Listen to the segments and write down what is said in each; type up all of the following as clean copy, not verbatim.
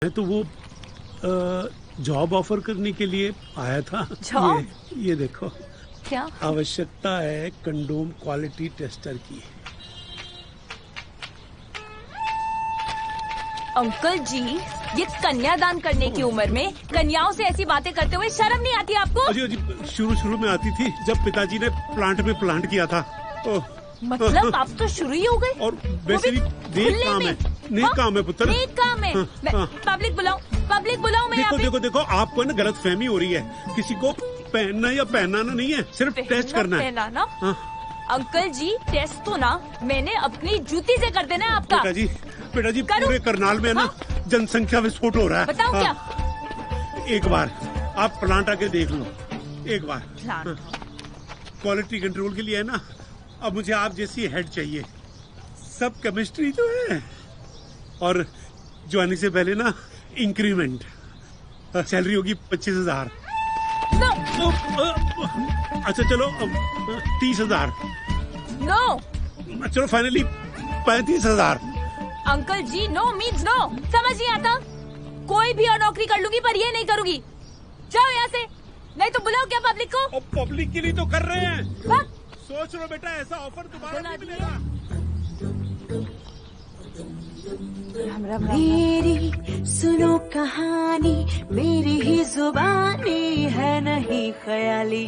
मैं तो वो जॉब ऑफर करने के लिए आया था। ये देखो क्या आवश्यकता है कंडोम क्वालिटी टेस्टर की। अंकल जी, ये कन्यादान करने की उम्र में कन्याओं से ऐसी बातें करते हुए शर्म नहीं आती आपको? अजी शुरू में आती थी जब पिताजी ने प्लांट में प्लांट किया था। मतलब आप तो शुरू ही हो गए। और वैसे भी नेक काम है, नेक काम है पुत्र, नेक काम है। पब्लिक बुलाऊं मैं? देखो आपको ना गलत फहमी हो रही है। किसी को पहनना या पहनाना नहीं है, सिर्फ टेस्ट करना है। पहनाना? अंकल जी, टेस्ट तो ना मैंने अपनी जूती से कर देना है आपका। बेटा जी पूरे करनाल में ना जनसंख्या विस्फोट हो रहा है। बताओ क्या? एक बार आप प्लांट आके देख लो, एक बार। क्वालिटी कंट्रोल के लिए है ना, अब मुझे आप जैसी हेड चाहिए। सब केमिस्ट्री जो है, और ज्वाइनिंग से पहले ना इंक्रीमेंट। सैलरी होगी 25,000। अच्छा चलो 30,000। नो। चलो फाइनली 35,000। अंकल जी, नो मीन्स नो। समझ नहीं आता? कोई भी और नौकरी कर लूंगी पर ये नहीं करूंगी। जाओ यहाँ से, नहीं तो बुलाओ क्या पब्लिक को? पब्लिक के लिए तो कर रहे हैं। सोच लो बेटा, ऐसा ऑफर दोबारा नहीं मिलेगा। मेरी सुनो कहानी, मेरी ही जुबानी है नहीं ख्याली।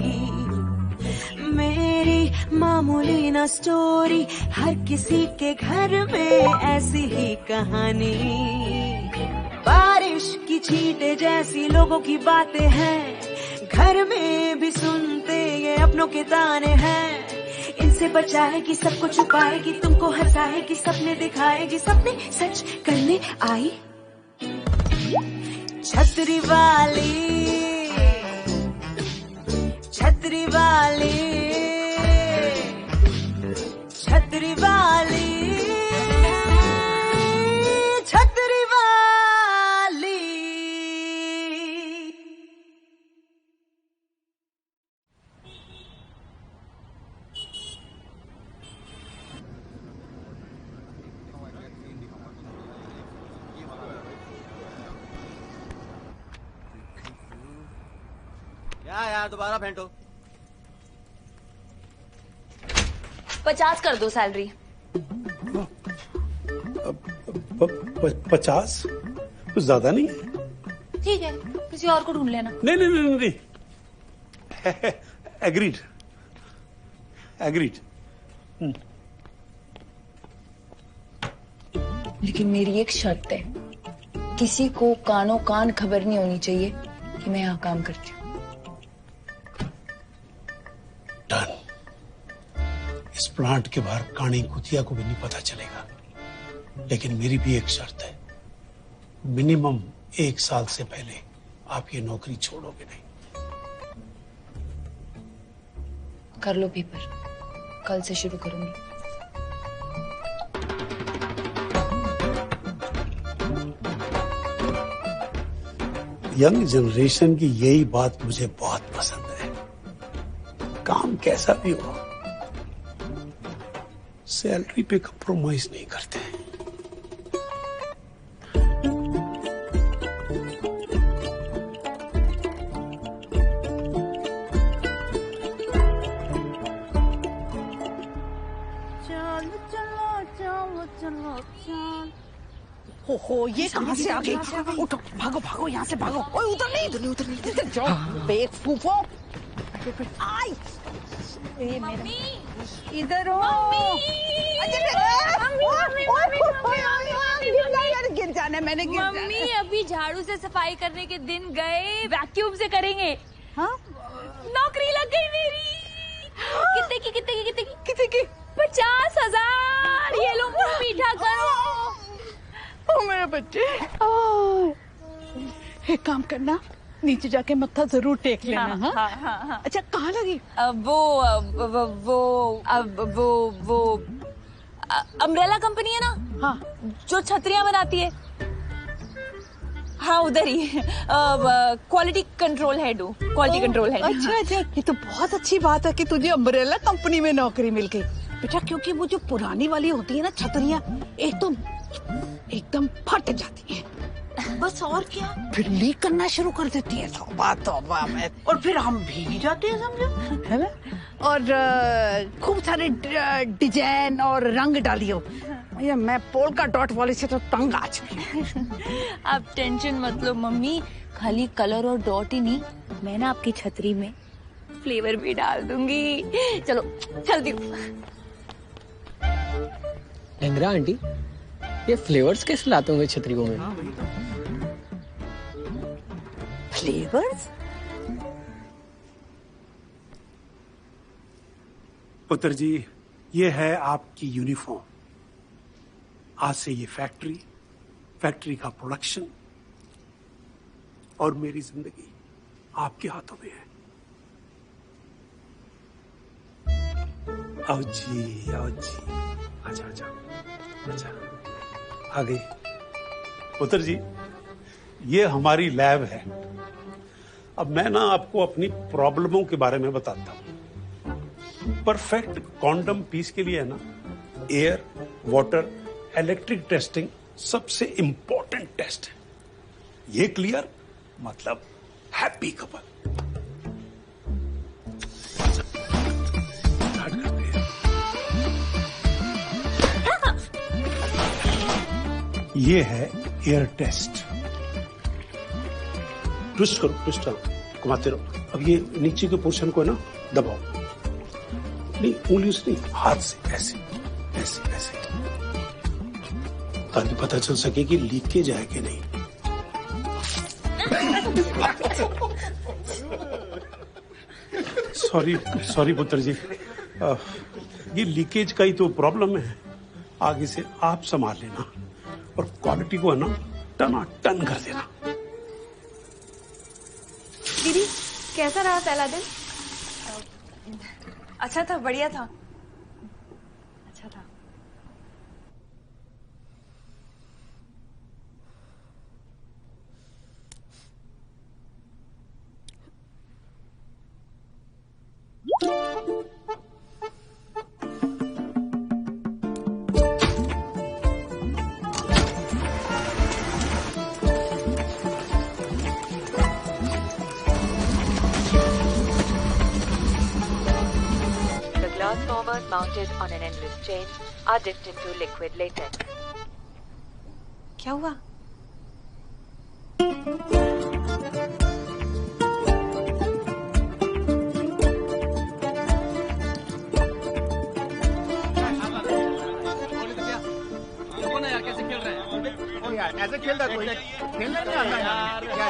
मेरी मामूली ना स्टोरी, हर किसी के घर में ऐसी ही कहानी। बारिश की छींटे जैसी लोगों की बातें हैं, घर में भी सुनते ये अपनों के ताने हैं। इनसे बचाएगी, सबको छुपाएगी, तुमको हंसाएगी, सपने दिखाएगी, सपने सच करने आई। छतरी वाली, छतरी वाली, छतरी वाली, छतरी वाली। क्या यार, दोबारा फेंटो। 50 कर दो सैलरी। 50? कुछ ज्यादा नहीं है? ठीक है, किसी और को ढूंढ लेना। नहीं। एग्रीड। लेकिन मेरी एक शर्त है, किसी को कानों कान खबर नहीं होनी चाहिए कि मैं यहाँ काम करती हूँ। डन। इस प्लांट के बाहर कानी कुतिया को भी नहीं पता चलेगा। लेकिन मेरी भी एक शर्त है, मिनिमम 1 साल से पहले आप ये नौकरी छोड़ोगे नहीं। कर लो पेपर, कल से शुरू करूंगी। यंग जनरेशन की यही बात मुझे बहुत पसंद है। काम कैसा भी हो, सैलरी पे कंप्रोमाइज नहीं करते। हो ये कहाँ से आ गई? उठो, भागो यहाँ से भागो। ओए उधर नहीं, इधर जाओ। बेवकूफो। आई मम्मी, इधर हो। गिर जाने, मैंने गिर जाने। मम्मी अभी झाड़ू से सफाई करने के दिन गए, वैक्यूम से करेंगे। हाँ, नौकरी लग गई मेरी। कितने की? 50,000। ये लो मुंह मीठा करो। ओ मेरे बच्चे, एक काम करना, नीचे जाके मत्था जरूर टेक लेना। हाँ। अच्छा कहाँ लगी? वो अम्ब्रेला कंपनी है ना? हाँ, जो छतरियां बनाती है। हाँ उधर ही। क्वालिटी कंट्रोल हेड हूँ। अच्छा, ये तो बहुत अच्छी बात है कि तुझे अम्ब्रेला कंपनी में नौकरी मिल गई बेटा, क्योंकि वो जो पुरानी वाली होती है ना छतरियां, एकदम फट जाती हैं। बस और क्या, फिर लीक करना शुरू कर देती है। तौबा मैं, और फिर हम भीग जाते हैं, समझो, है ना। और खूब सारे डिजाइन और रंग डालियो। ये मैं पोल्का डॉट वाले से तो तंग आ चुकी। आप टेंशन मत लो मम्मी, खाली कलर और डॉट ही नहीं, मैं ना आपकी छतरी में फ्लेवर भी डाल दूंगी। चलो चलती हूँ। लंगरा आंटी, ये फ्लेवर्स कैसे लाते होंगे छतरियों में? फ्लेवर्स? पुत्र जी, ये है आपकी यूनिफॉर्म। आज से ये फैक्ट्री का प्रोडक्शन और मेरी जिंदगी आपके हाथों में है। आओ जी, आओ जी, आजा आजा आजा, आ गई। पुत्र जी, ये हमारी लैब है। अब मैं ना आपको अपनी प्रॉब्लमों के बारे में बताता हूं। परफेक्ट कॉन्डम पीस के लिए है ना, एयर, वाटर, इलेक्ट्रिक टेस्टिंग सबसे इंपॉर्टेंट टेस्ट है। ये क्लियर मतलब हैप्पी कपल। ये है एयर टेस्ट। ट्विस्ट करो, ट्विस्ट करो, घुमाते रहो। अब ये नीचे के पोर्शन को है ना दबाओ, नहीं उंगली से नहीं, हाथ से, ऐसे ऐसे ऐसे, ताकि पता चल सके कि लीकेज है कि नहीं। सॉरी पुत्र जी, ये लीकेज का ही तो प्रॉब्लम है। आगे से आप संभाल लेना और क्वालिटी को है ना टन कर देना। दीदी, कैसा रहा पहला दिन? अच्छा था, बढ़िया था, अच्छा था। Transformers mounted on an endless chain are dipped into liquid latex. क्या हुआ? ऐसे खेल रहा कोई खेलना नहीं आता यार। क्या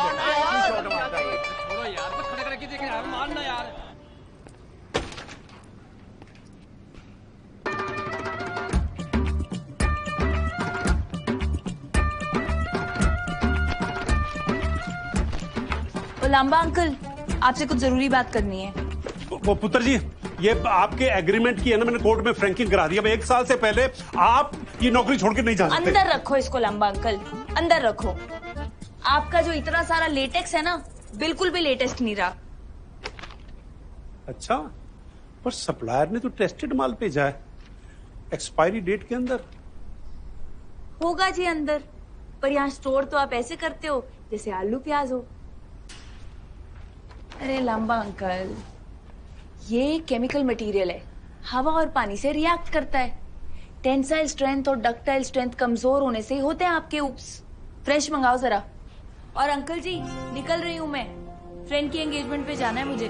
छोड़ो यार, तो खड़े करके देख यार, मारना यार। लांबा अंकल, आपसे कुछ जरूरी बात करनी है। वो पुत्र जी, ये आपके एग्रीमेंट की है ना, मैंने कोर्ट में फ्रैंकिंग करा दी। अब 1 साल से पहले आप ये नौकरी छोड़ के नहीं जा सकते। अंदर रखो इसको लांबा अंकल, अंदर रखो। आपका जो इतना सारा लेटेक्स है ना, बिल्कुल भी लेटेस्ट नहीं रहा। अच्छा, पर सप्लायर ने तो टेस्टेड माल भेजा है, एक्सपायरी डेट के अंदर। होगा जी अंदर, पर यहाँ स्टोर तो आप ऐसे करते हो जैसे आलू प्याज हो। अरे लांबा अंकल, ये केमिकल मटेरियल है, हवा और पानी से रिएक्ट करता है। टेंसाइल स्ट्रेंथ और डक्टाइल स्ट्रेंथ कमजोर होने से होते हैं आपके ऊप्स। फ्रेश मंगाओ जरा। और अंकल जी, निकल रही हूँ मैं, फ्रेंड की एंगेजमेंट पे जाना है मुझे।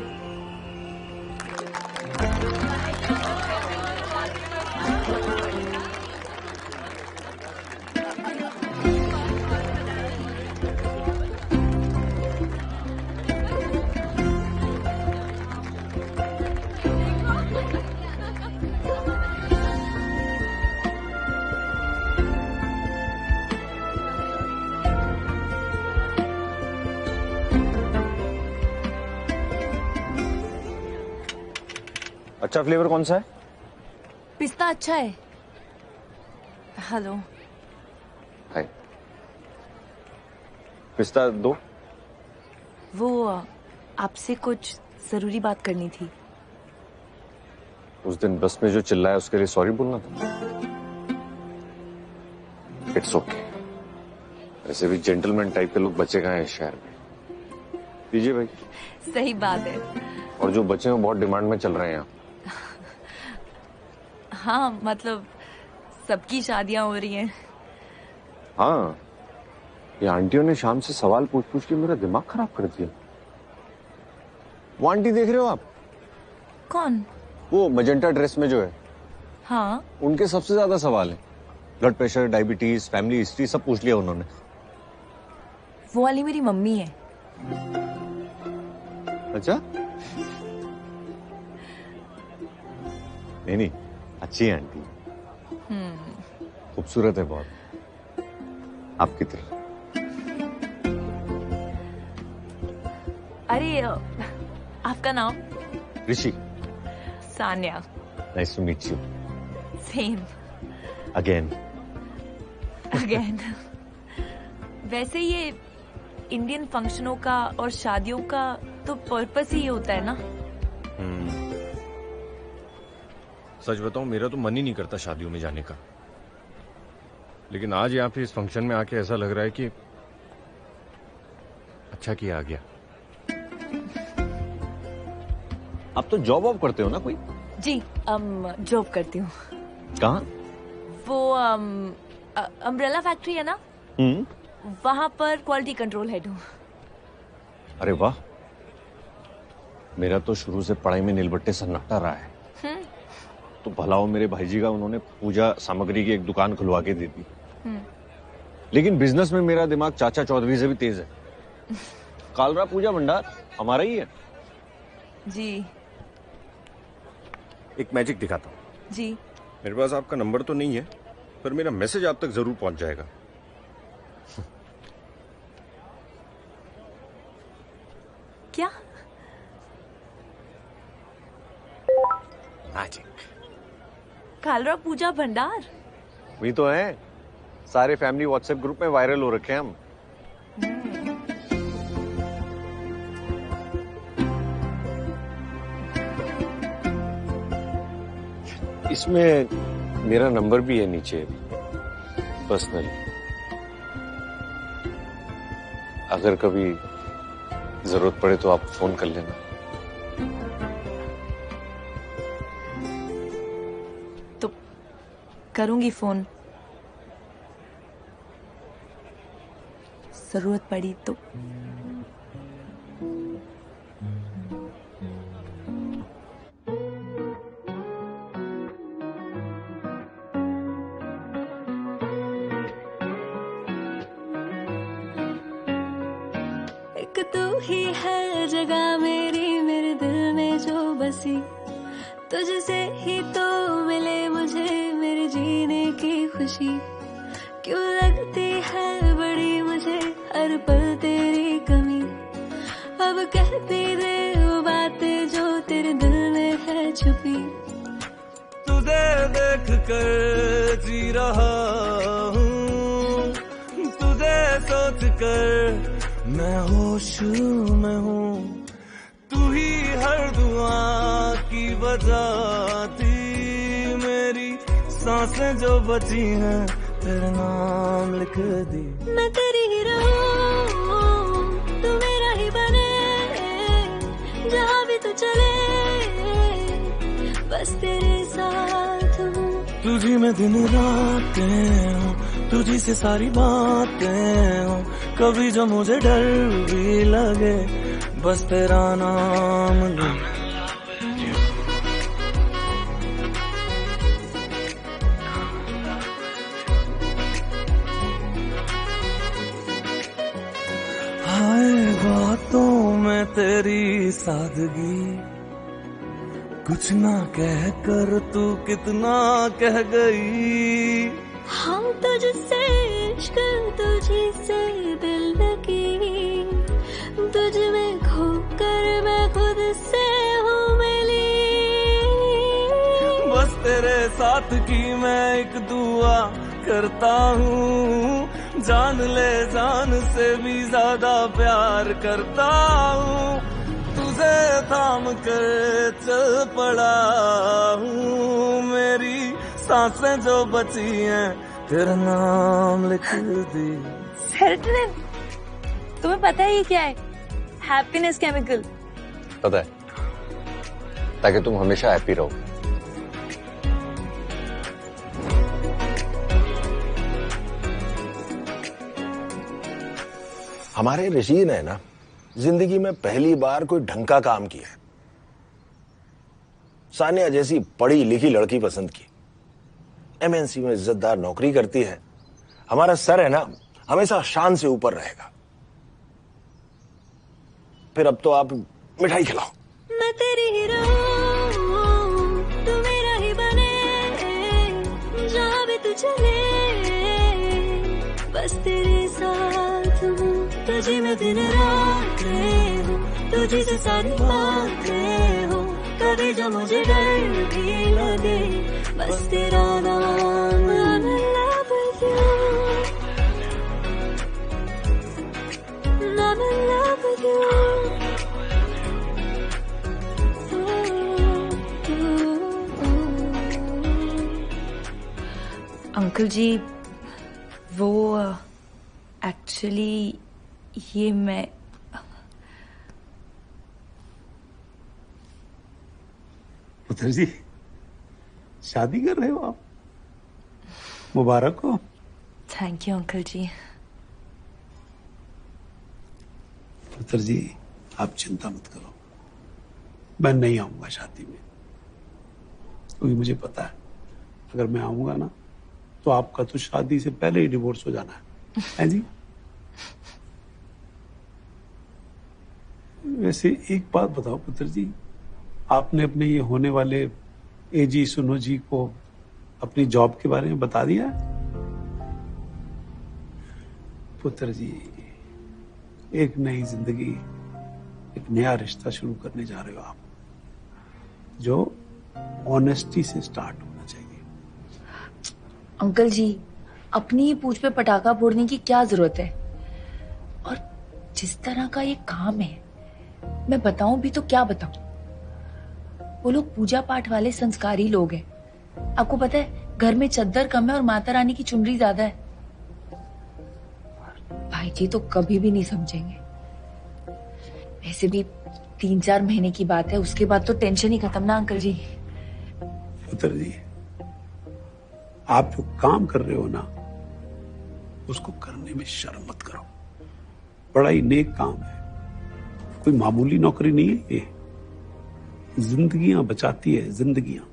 अच्छा फ्लेवर कौन सा है? पिस्ता अच्छा है। हेलो। हाय। पिस्ता दो। वो आपसे कुछ जरूरी बात करनी थी। उस दिन बस में जो चिल्लाया उसके लिए सॉरी बोलना था। It's okay. वैसे भी जेंटलमैन टाइप के लोग बचे कहाँ हैं इस शहर में। दीजिए भाई। सही बात है। और जो बच्चे हैं बहुत डिमांड में चल रहे हैं यहाँ। हाँ मतलब सबकी शादियां हो रही हैं। हाँ, ये आंटियों ने शाम से सवाल पूछ पूछ के मेरा दिमाग खराब कर दिया। वो आंटी देख रहे हो आप? कौन? वो मजेंटा ड्रेस में जो है। हाँ। उनके सबसे ज्यादा सवाल है। Blood pressure, diabetes, family history सब पूछ लिया उन्होंने। वो वाली मेरी मम्मी है। अच्छा? नहीं, अच्छी है आंटी। खूबसूरत है बहुत, आपकी तरह। अरे आपका नाम? Rishi. Sanya. Nice to meet you. Same. Again. वैसे ये इंडियन फंक्शनों का और शादियों का तो पर्पस ही होता है ना। सच बताऊं, मेरा तो मन ही नहीं करता शादियों में जाने का, लेकिन आज यहाँ पे इस फंक्शन में आके ऐसा लग रहा है कि अच्छा किया आ गया। आप तो जॉब वॉब करते हो ना कोई? जी जॉब करती हूँ। कहाँ? वो अम्ब्रेला फैक्ट्री है ना, वहाँ पर क्वालिटी कंट्रोल हेड हूँ। अरे वाह, मेरा तो शुरू से पढ़ाई में नीलबट्टे सन्नाटा रहा है। तो भला हो मेरे भाई जी का, उन्होंने पूजा सामग्री की एक दुकान खुलवा के दे दी। लेकिन बिजनेस में मेरा दिमाग चाचा चौधरी से भी तेज है। कालरा पूजा भंडार हमारा ही है। जी। एक मैजिक दिखाता हूँ। जी। मेरे पास आपका नंबर तो नहीं है, पर मेरा मैसेज आप तक जरूर पहुंच जाएगा। क्या? मैजिक। कालरा पूजा भंडार? वही तो है, सारे फैमिली व्हाट्सएप ग्रुप में वायरल हो रखे हैं हम। इसमें मेरा नंबर भी है नीचे पर्सनल, अगर कभी जरूरत पड़े तो आप फोन कर लेना। तो करूंगी फोन, जरूरत पड़ी तो। एक तू ही है जगह मेरी, मेरे दिल में जो बसी, तुझसे ही तो मिले मुझे मेरे जीने की खुशी। क्यों लगती है बड़ी मुझे हर पल तेरी कमी, अब कहती दे वो बातें जो तेरे दिल में है छुपी। तुझे देख कर जी रहा हूँ, तुझे सोच कर मैं होश में हूँ। तू ही हर दुआ की वजह थी, मेरी सांसें जो बची हैं तेरा नाम लिख दी। मैं तेरी ही रहूं, तू मेरा ही बने, जहाँ भी तू चले बस तेरे साथ हूँ। तुझी में दिन रातें हूँ, तुझी से सारी बातें हूँ। कभी जो मुझे डर भी लगे बस तेरा नाम लूं। हाय बातों में तेरी सादगी, कुछ ना कह कर तू कितना कह गई। हाँ तुझसे इश्क, तुझी से दिल लगी, तुझ में खोकर मैं खुद से हूँ मिली। बस तेरे साथ की मैं एक दुआ करता हूँ, जान ले जान से भी ज्यादा प्यार करता हूँ। तुझे थाम कर चल पड़ा हूँ, मेरी सांसें जो बची हैं तेरा नाम लिख दी। सेरोटोनिन, तुम्हें पता है ये क्या है? Happiness chemical. पता है, ताकि तुम हमेशा हैप्पी रहो। हमारे ऋषि ने ना जिंदगी में पहली बार कोई ढंग का काम किया है। सानिया जैसी पढ़ी लिखी लड़की पसंद की, एमएनसी में इज्जतदार नौकरी करती है। हमारा सर है ना, हमेशा शान से ऊपर रहेगा। फिर अब तो आप मिठाई खिलाओ। मैं तेरी हीरो, तू मेरा ही बने, जहाँ भी तू चले, बस तेरे साथ हूँ, तुझे मैं दिन रात हूँ, तुझे से सारी बातें हूँ, कभी जो मुझे डर भी लगे, बस तेरा नाम I'm in love with you, I'm in love with you. Uncle ji, वो एक्चुअली ये मैं पुत्र जी, शादी कर रहे हो आप? मुबारक हो। थैंक यू अंकल जी। पुत्र जी, आप चिंता मत करो, मैं नहीं आऊंगा शादी में, क्योंकि मुझे पता है अगर मैं आऊंगा ना तो आपका तो शादी से पहले ही डिवोर्स हो जाना है जी? वैसे एक बात बताओ पुत्र जी, आपने अपने ये होने वाले एजी सुनो जी को अपनी जॉब के बारे में बता दिया? पुत्र जी, एक नई जिंदगी, एक नया रिश्ता शुरू करने जा रहे हो आप, जो ऑनेस्टी से स्टार्ट होना चाहिए। अंकल जी, अपनी ही पूंछ पे पटाखा फोड़ने की क्या जरूरत है? और जिस तरह का ये काम है, मैं बताऊं भी तो क्या बताऊं? वो लोग पूजा पाठ वाले संस्कारी लोग हैं। आपको पता है, घर में चद्दर कम है और माता रानी की चुनरी ज्यादा है। भाई जी तो कभी भी नहीं समझेंगे। वैसे भी 3-4 महीने की बात है, उसके बाद तो टेंशन ही खत्म ना अंकल जी। पुत्र जी, आप जो काम कर रहे हो ना, उसको करने में शर्म मत करो। बड़ा ही नेक काम है, कोई मामूली नौकरी नहीं है ये। जिंदगियां बचाती है, जिंदगियां।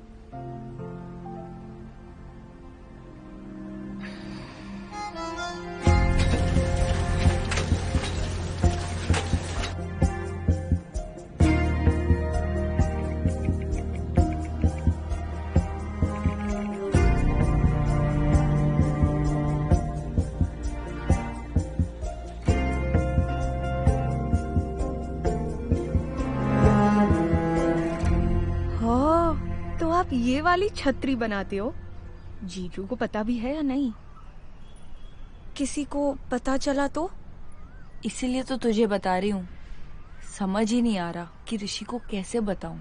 आप ये वाली छतरी बनाते हो? जीजू को पता भी है या नहीं? किसी को पता चला तो? इसीलिए तो तुझे बता रही हूँ। समझ ही नहीं आ रहा कि ऋषि को कैसे बताऊं।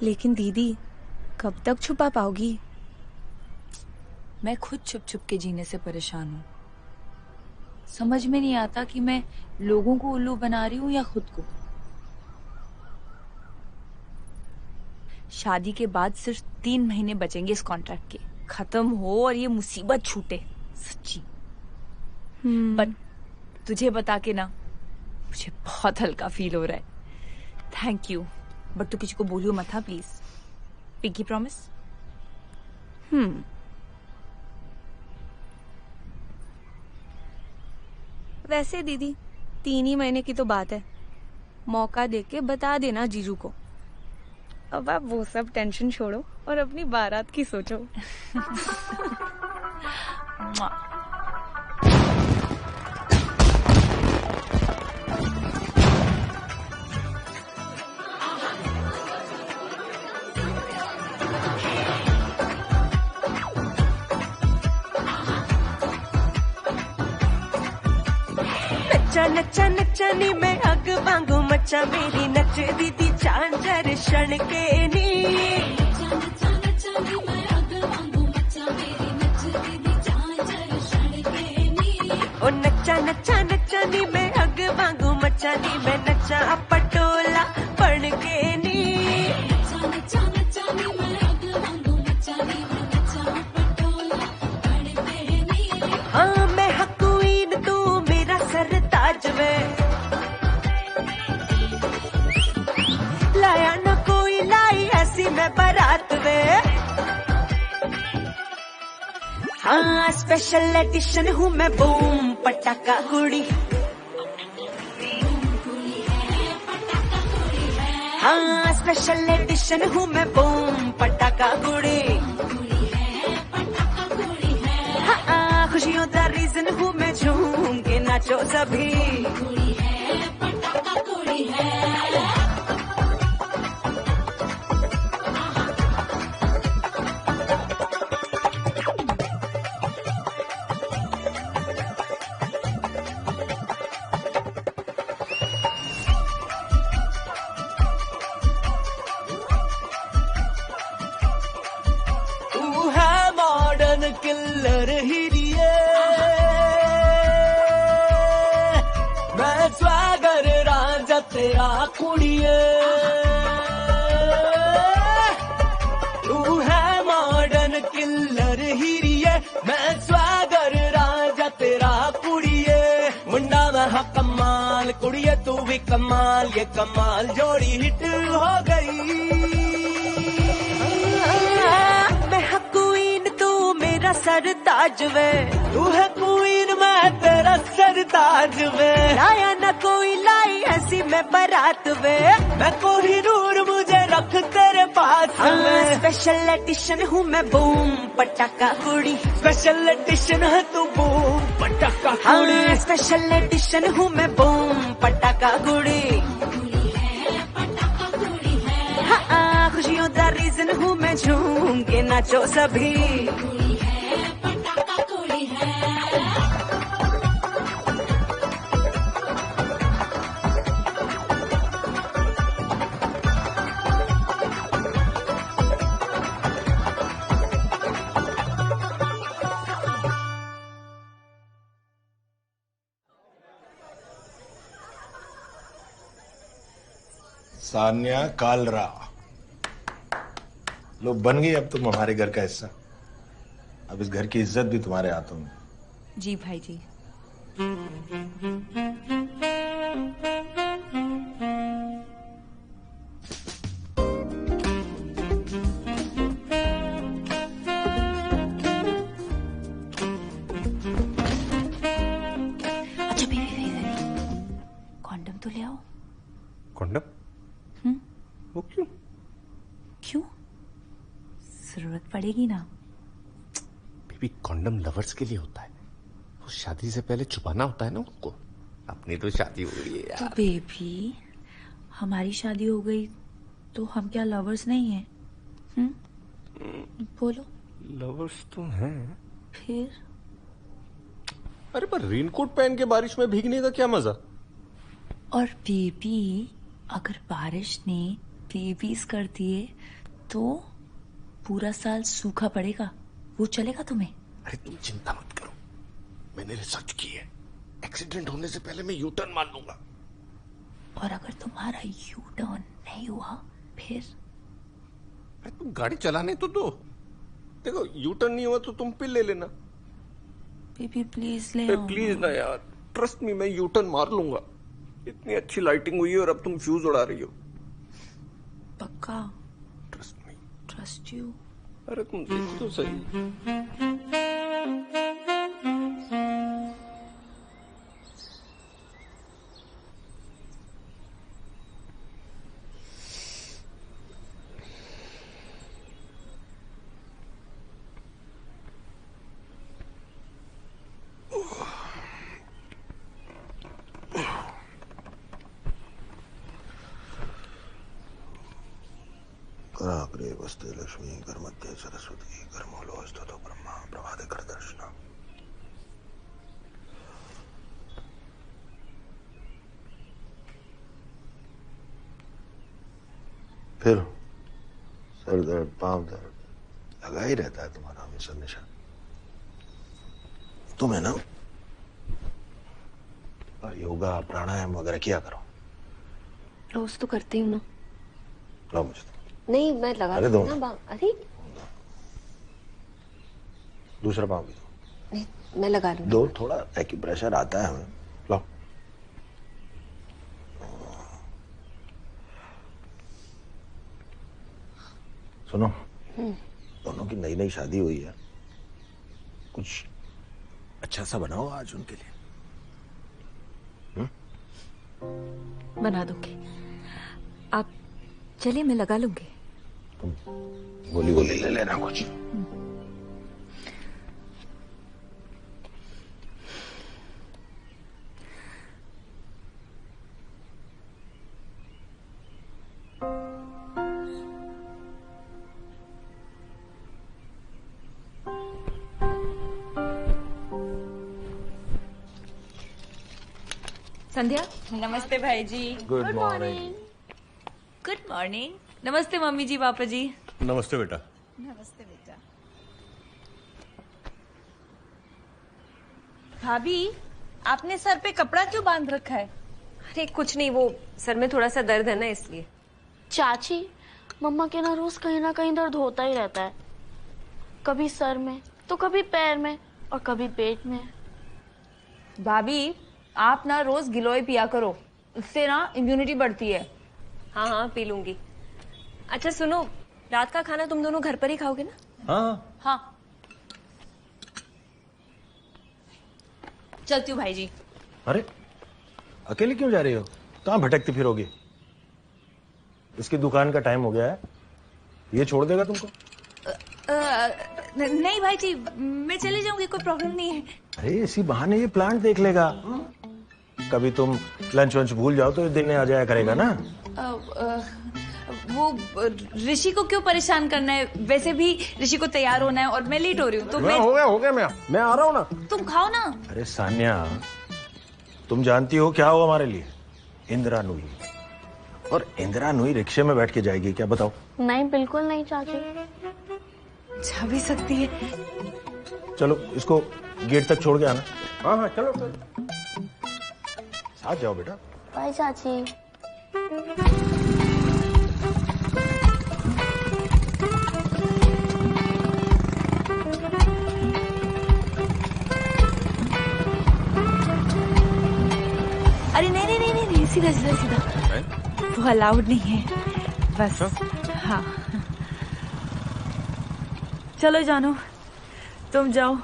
लेकिन दीदी, कब तक छुपा पाओगी? मैं खुद छुप छुप के जीने से परेशान हूँ। समझ में नहीं आता कि मैं लोगों को उल्लू बना रही हूँ या खुद को। शादी के बाद सिर्फ 3 महीने बचेंगे इस कॉन्ट्रैक्ट के, खत्म हो और ये मुसीबत छूटे सच्ची। बट तुझे बता के ना मुझे बहुत हल्का फील हो रहा है। थैंक यू, बट तू किसी को बोलियो मत, हाँ प्लीज। Pinky promise? वैसे दीदी, 3 ही महीने की तो बात है, मौका देके बता देना जीजू को। अब आप वो सब टेंशन छोड़ो और अपनी बारात की सोचो। नच्चा नच्चा नच्चानी मैं अग वांगू मचा, मेरी नच दीदी झांझर क्षण के नी। नच्चा नच्चा नच्चानी मैं अग वांगू मचा, मेरी नच दीदी झांझर क्षण के नचा नचा नचानी मैं अग वांगू मचानी मैं नचा पटोला बन के नी नचा नचा नचानी मैं अग वांगू मचानी मैं नचा पटोला बन के नी। हाँ मैं क्वीन तू मेरा सरताज वे लाया न कोई लाई ऐसी मैं बारात वे। हाँ स्पेशल एडिशन हूँ मैं बूम पटाखा कुड़ी। हाँ स्पेशल एडिशन हूँ मैं बूम पटाखा कुड़ी। हाँ खुशियों का रीजन हूँ मैं झूम के नाचो सभी। किल्लर हिरिए मैं स्वागर राजा तेरा कुड़िए। तू है मॉडर्न किल्लर हिरिए मैं स्वागर राजा तेरा कुड़िए। मुंडा मैं कमाल कुड़िए तू भी कमाल ये कमाल जोड़ी हिट हो गई। सरताज वे तू है क्वीन मैं तेरा सरताज वे लाया न कोई लाई ऐसी मैं बारात वे मैं कोहिनूर मुझे रख तेरे पास में। स्पेशल एडिशन हूँ मैं बूम पटाखा कुड़ी। स्पेशल एडिशन है तू बूम पटाखा कुड़ी। स्पेशल एडिशन हूँ मैं बूम पटाखा कुड़ी। हाँ खुशियों का रीजन हूँ मैं झूम के नाचो सभी। सान्या कालरा लो बन गई अब तुम हमारे घर का हिस्सा। अब इस घर की इज्जत भी तुम्हारे हाथों में। जी भाई जी। अच्छा बेबी कॉन्डम तो ले आओ। कॉन्डम? वो क्यों? क्यों? जरूरत पड़ेगी ना। बेबी कॉन्डम लवर्स के लिए होता है, वो शादी से पहले छुपाना होता है ना उनको। अपनी तो शादी हो गई है यार। तो बेबी हमारी शादी हो गई तो हम क्या लवर्स नहीं हैं? बोलो। लवर्स तो हैं। फिर? अरे पर रेनकोट पहन के बारिश में भीगने का क्या मजा। और बेबी अगर बारिश ने बेबीज कर दिए तो पूरा साल सूखा पड़ेगा, वो चलेगा तुम्हें? अरे तुम चिंता मत करो, मैंने रिसर्च की है। एक्सीडेंट होने से पहले मैं यू टर्न मार लूंगा। और अगर तुम्हारा यू टर्न नहीं हुआ फिर? अरे तुम गाड़ी चलाने तो दो। देखो यू टर्न नहीं हुआ तो तुम पिल ले लेना। बेबी प्लीज ले आओ। प्लीज ना यार, ट्रस्ट मी मैं यू टर्न मार लूंगा। इतनी अच्छी लाइटिंग हुई है और अब तुम फ्यूज उड़ा रही हो। पक्का? Trust me. Trust you. अरे तुम देखो तो सही। कराग्रे वस्ते लक्ष्मी कर्मध्य सरस्वती कर्मोलो स्ततो ब्रह्मा प्रभाते कर दर्शना। फिर सर दर्द पांव दर्द लगा ही रहता है तुम्हारा हमेशा निशान। तुम्हें ना योगा प्राणायाम वगैरह किया करो। रोज तो करती हूँ ना। लो मुझे तो। नहीं मैं लगा अरे दूँ दो। ना अरे दूसरा पाँव भी दो। नहीं मैं लगा लूँ। दो, थोड़ा एक्यूप्रेशर आता है हमें। लो। सुनो, दोनों की नई नई शादी हुई है, कुछ अच्छा सा बनाओ आज उनके लिए। बना दूंगी, आप चलिए मैं लगा लूंगी। गोली गोली ले लेना कुछ। संध्या। नमस्ते भाई जी। Good morning. Good morning. नमस्ते मम्मी जी, पापा जी। नमस्ते बेटा। नमस्ते बेटा। भाभी, आपने सर पे कपड़ा क्यों बांध रखा है? अरे कुछ नहीं, वो सर में थोड़ा सा दर्द है ना इसलिए। चाची, मम्मा के ना रोज कहीं ना कहीं दर्द होता ही रहता है, कभी सर में तो कभी पैर में और कभी पेट में। भाभी, आप ना रोज गिलोय पिया करो, उससे ना इम्यूनिटी बढ़ती है। हाँ हाँ पी लूंगी। अच्छा सुनो, रात का खाना तुम दोनों घर पर ही खाओगे ना? हाँ हाँ। चलती हूँ भाई जी। अरे अकेले क्यों जा रही हो? कहाँ भटकती फिरोगी? इसकी दुकान का टाइम हो गया है, ये छोड़ देगा तुमको? नहीं भाई जी, मैं चली जाऊंगी, कोई प्रॉब्लम नहीं है। अरे इसी बहाने ये प्लांट देख लेगा। कभी तुम लंच वंच भूल जाओ तो ये देने आ जाया करेगा ना। वो ऋषि को क्यों परेशान करना है? वैसे भी ऋषि को तैयार होना है और मैं लेट हो रही हूँ, तो मैं हो गया मैं आ रहा हूँ ना। तुम खाओ ना। अरे सान्या, तुम जानती हो क्या हो हमारे लिए? इंदिरा नूई। और इंदिरा नूई रिक्शे में बैठ के जाएगी क्या, बताओ? नहीं बिल्कुल नहीं चाची। जा भी सकती है। चलो इसको गेट तक छोड़ के आना। हाँ हाँ चलो साथ जाओ बेटा। बाय चाची। अरे नहीं नहीं नहीं नहीं, सीधा सीधा सीधा, वो अलाउड नहीं है बस। हाँ चलो जानो, तुम जाओ,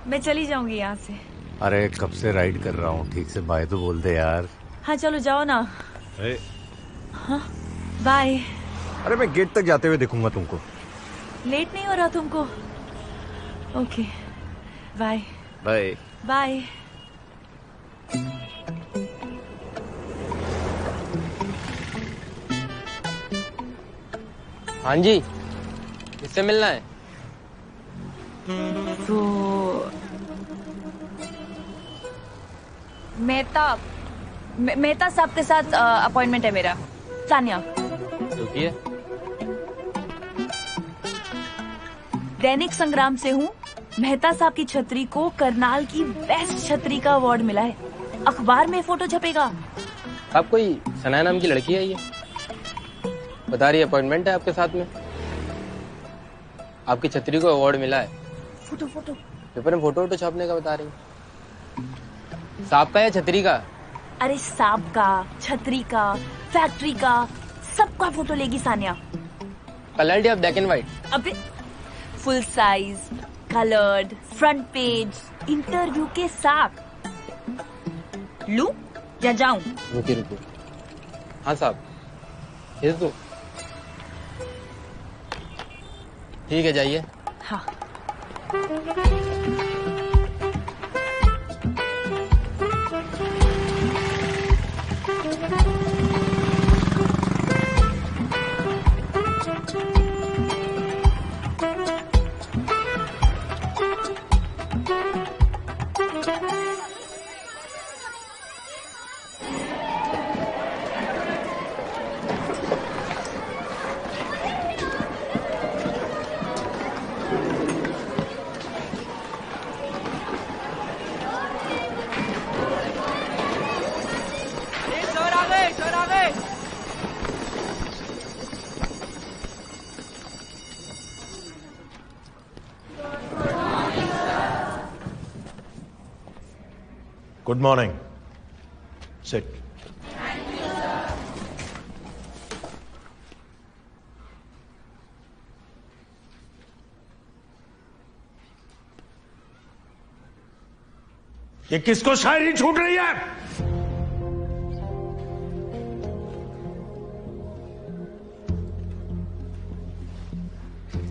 मैं चली जाऊंगी यहाँ से। अरे कब से राइड कर रहा हूँ, ठीक से बाय तो बोल दे यार। हाँ चलो जाओ ना। हाँ बाय। अरे मैं गेट तक जाते हुए देखूंगा तुमको। लेट नहीं हो रहा तुमको? Okay bye. Bye bye. हाँ जी, किससे मिलना है? तो मेहता साहब के साथ अपॉइंटमेंट है मेरा। सानिया। रुकिए। दैनिक संग्राम से हूँ। मेहता साहब की छतरी को करनाल की बेस्ट छतरी का अवार्ड मिला है। अखबार में फोटो छपेगा। आप कोई सनाया नाम की लड़की है ये? बता रही अपॉइंटमेंट है आपके साथ में। आपकी छतरी को अवार्ड मिला है। फोटो फोटो पेपर में फोटो छापने का बता रही। सांप का या छतरी का? अरे सांप का, छतरी का, फैक्ट्री का, सबका फोटो लेगी सानिया। कलर्ड या ब्लैक एंड व्हाइट? अबे full size, coloured, front page, interview के साथ। लूं या जाऊं? रुकिए रुकिए। हाँ साहब भेज दो। ठीक है जाइए। हाँ। Good morning. सिट। ये किसको शायरी छूट रही है?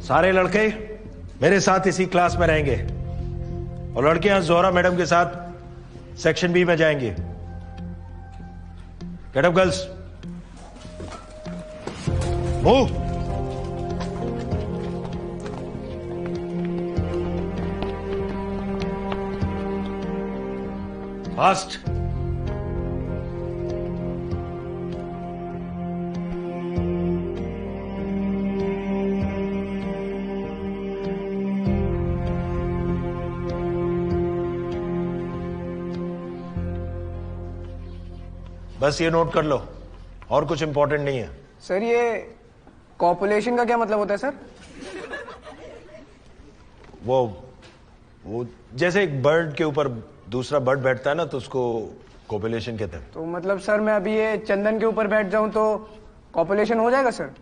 सारे लड़के मेरे साथ इसी क्लास में रहेंगे और लड़कियां जोहरा मैडम के साथ सेक्शन बी में जाएंगी। Get up girls, move. Fast. बस ये नोट कर लो, और कुछ इंपॉर्टेंट नहीं है। सर ये कॉपुलेशन का क्या मतलब होता है सर? वो जैसे एक बर्ड के ऊपर दूसरा बर्ड बैठता है ना, तो उसको कॉपुलेशन कहते हैं। तो मतलब सर मैं अभी ये चंदन के ऊपर बैठ जाऊं तो कॉपुलेशन हो जाएगा सर?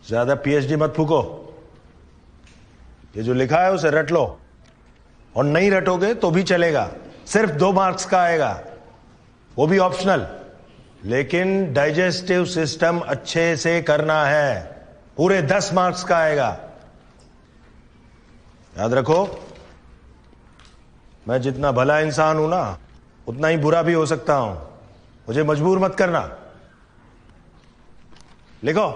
ज्यादा पीएचडी मत फूको। ये जो लिखा है उसे रट लो, और नहीं रटोगे तो भी चलेगा। सिर्फ 2 मार्क्स का आएगा, वो भी ऑप्शनल। लेकिन डाइजेस्टिव सिस्टम अच्छे से करना है, पूरे 10 मार्क्स का आएगा। याद रखो, मैं जितना भला इंसान हूं ना, उतना ही बुरा भी हो सकता हूं। मुझे मजबूर मत करना। लिखो।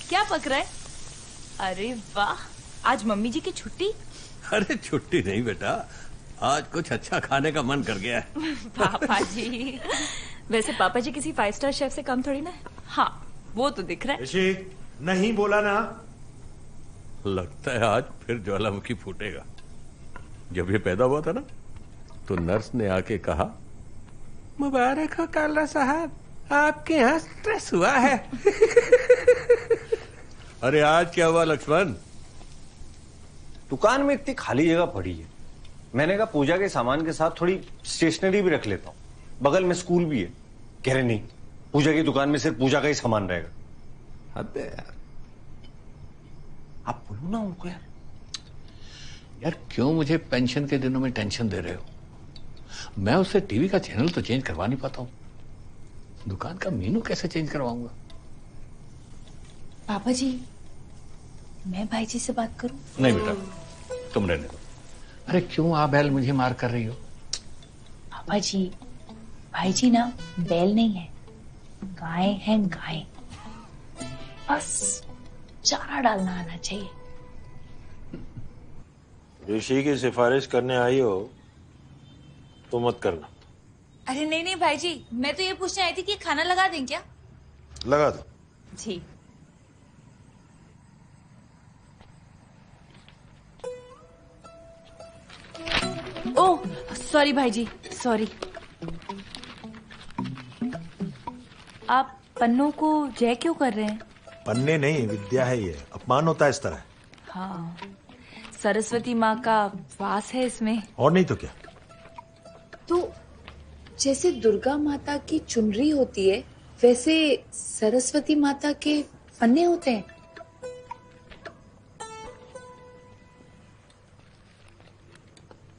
क्या पक रहा है? अरे वाह, आज मम्मी जी की छुट्टी? अरे छुट्टी नहीं बेटा, आज कुछ अच्छा खाने का मन कर गया है। पापा जी, वैसे पापा जी किसी 5 स्टार शेफ से कम थोड़ी ना है। हाँ, वो तो दिख रहा है। ऋषि, नहीं बोला ना। लगता है आज फिर ज्वालामुखी फूटेगा। जब ये पैदा हुआ था ना, तो नर्स ने आके कहा, मुबारक हो काला साहब, आपके यहाँ स्ट्रेस हुआ है। अरे आज क्या हुआ लक्ष्मण? दुकान में इतनी खाली जगह पड़ी है, मैंने कहा पूजा के सामान के साथ थोड़ी स्टेशनरी भी रख लेता हूँ, बगल में स्कूल भी है। कह रहे नहीं, पूजा की दुकान में सिर्फ पूजा का ही सामान रहेगा। हद है यार। आप बोलो ना उनको यार। यार क्यों मुझे पेंशन के दिनों में टेंशन दे रहे हो? मैं उससे टीवी का चैनल तो चेंज करवा नहीं पाता हूँ, दुकान का मेनू कैसे चेंज करवाऊंगा? पापा जी, मैं भाई जी से बात करूं? नहीं बेटा, तुम रहने दो। अरे क्यों आप बैल मुझे मार कर रही हो? पापा जी, भाई जी ना बैल नहीं है, गाय हैं गाय। बस चारा डालना आना चाहिए। ऋषि की सिफारिश करने आई हो तो मत करना। अरे नहीं नहीं भाई जी, मैं तो ये पूछने आई थी कि खाना लगा दें क्या? लगा दो। जी। ओह सॉरी भाई जी, सॉरी। आप पन्नों को जय क्यों कर रहे हैं? पन्ने नहीं, विद्या है ये, अपमान होता है इस तरह। हाँ, सरस्वती माँ का वास है इसमें। और नहीं तो क्या। तो जैसे दुर्गा माता की चुनरी होती है, वैसे सरस्वती माता के पन्ने होते हैं।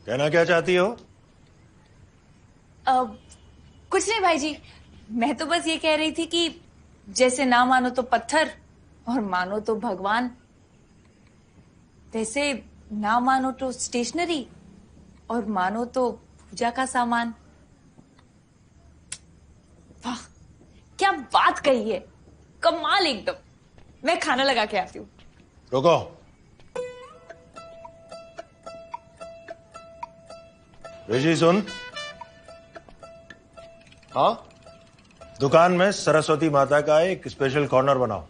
कहना क्या चाहती हो? कुछ नहीं भाई जी, मैं तो बस ये कह रही थी कि जैसे ना मानो तो पत्थर और मानो तो भगवान, वैसे ना मानो तो स्टेशनरी और मानो तो पूजा का सामान। वाह, क्या बात कही है, कमाल एकदम। मैं खाना लगा के आती हूँ। रुको। ऋषि सुन। हाँ, दुकान में सरस्वती माता का एक स्पेशल कॉर्नर बनाओ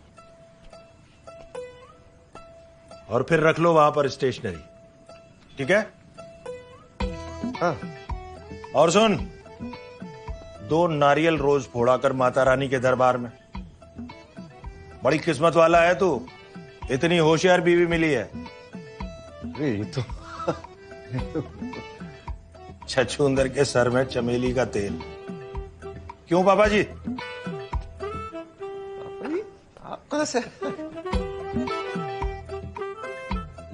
और फिर रख लो वहां पर स्टेशनरी, ठीक है? हाँ। और सुन, 2 नारियल रोज फोड़ा कर माता रानी के दरबार में। बड़ी किस्मत वाला है तू, इतनी होशियार बीवी मिली है। अरे ये तो छछूंदर के सर में चमेली का तेल। क्यों पापा जी? आप कहां से?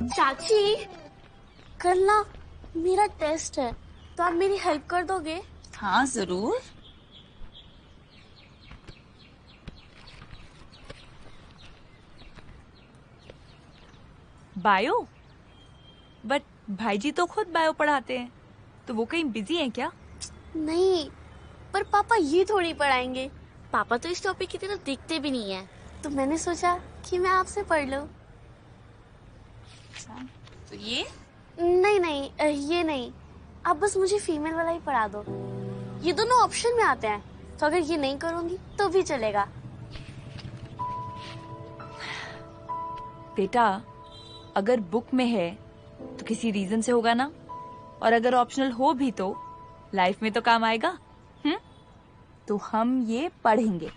चाची, कल ना मेरा टेस्ट है, तो आप मेरी हेल्प कर दोगे? हाँ जरूर। बायो? बट भाईजी तो खुद बायो पढ़ाते हैं, तो वो कहीं बिजी हैं क्या? नहीं, पर पापा ये थोड़ी पढ़ाएंगे। पापा तो इस टॉपिक की तरह दिखते भी नहीं है, तो मैंने सोचा कि मैं आपसे पढ़ लूं। तो ये? नहीं, ये नहीं। आप बस मुझे फीमेल वाला ही पढ़ा दो। ये दोनों ऑप्शन में आते हैं, तो अगर ये नहीं करूंगी तो भी चलेगा। बेटा, अगर बुक में है तो किसी रीजन से होगा ना, और अगर ऑप्शनल हो भी तो लाइफ में तो काम आएगा। तो हम ये पढ़ेंगे।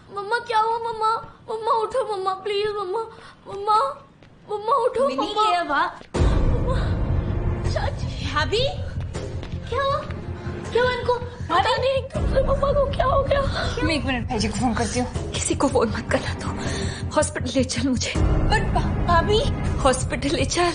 मम्मा क्या हुआ? मम्मा उठो मम्मा, प्लीज मम्मा उठो मम्मा। चाची, भाभी क्या हुआ इनको? पता नहीं एकदम से मम्मा को क्या हो गया। मैं 1 मिनट भाईजी को फोन करती हूँ। किसी को फोन मत करना, तो हॉस्पिटल ले चल मुझे। बट भाभी, हॉस्पिटल ले चल।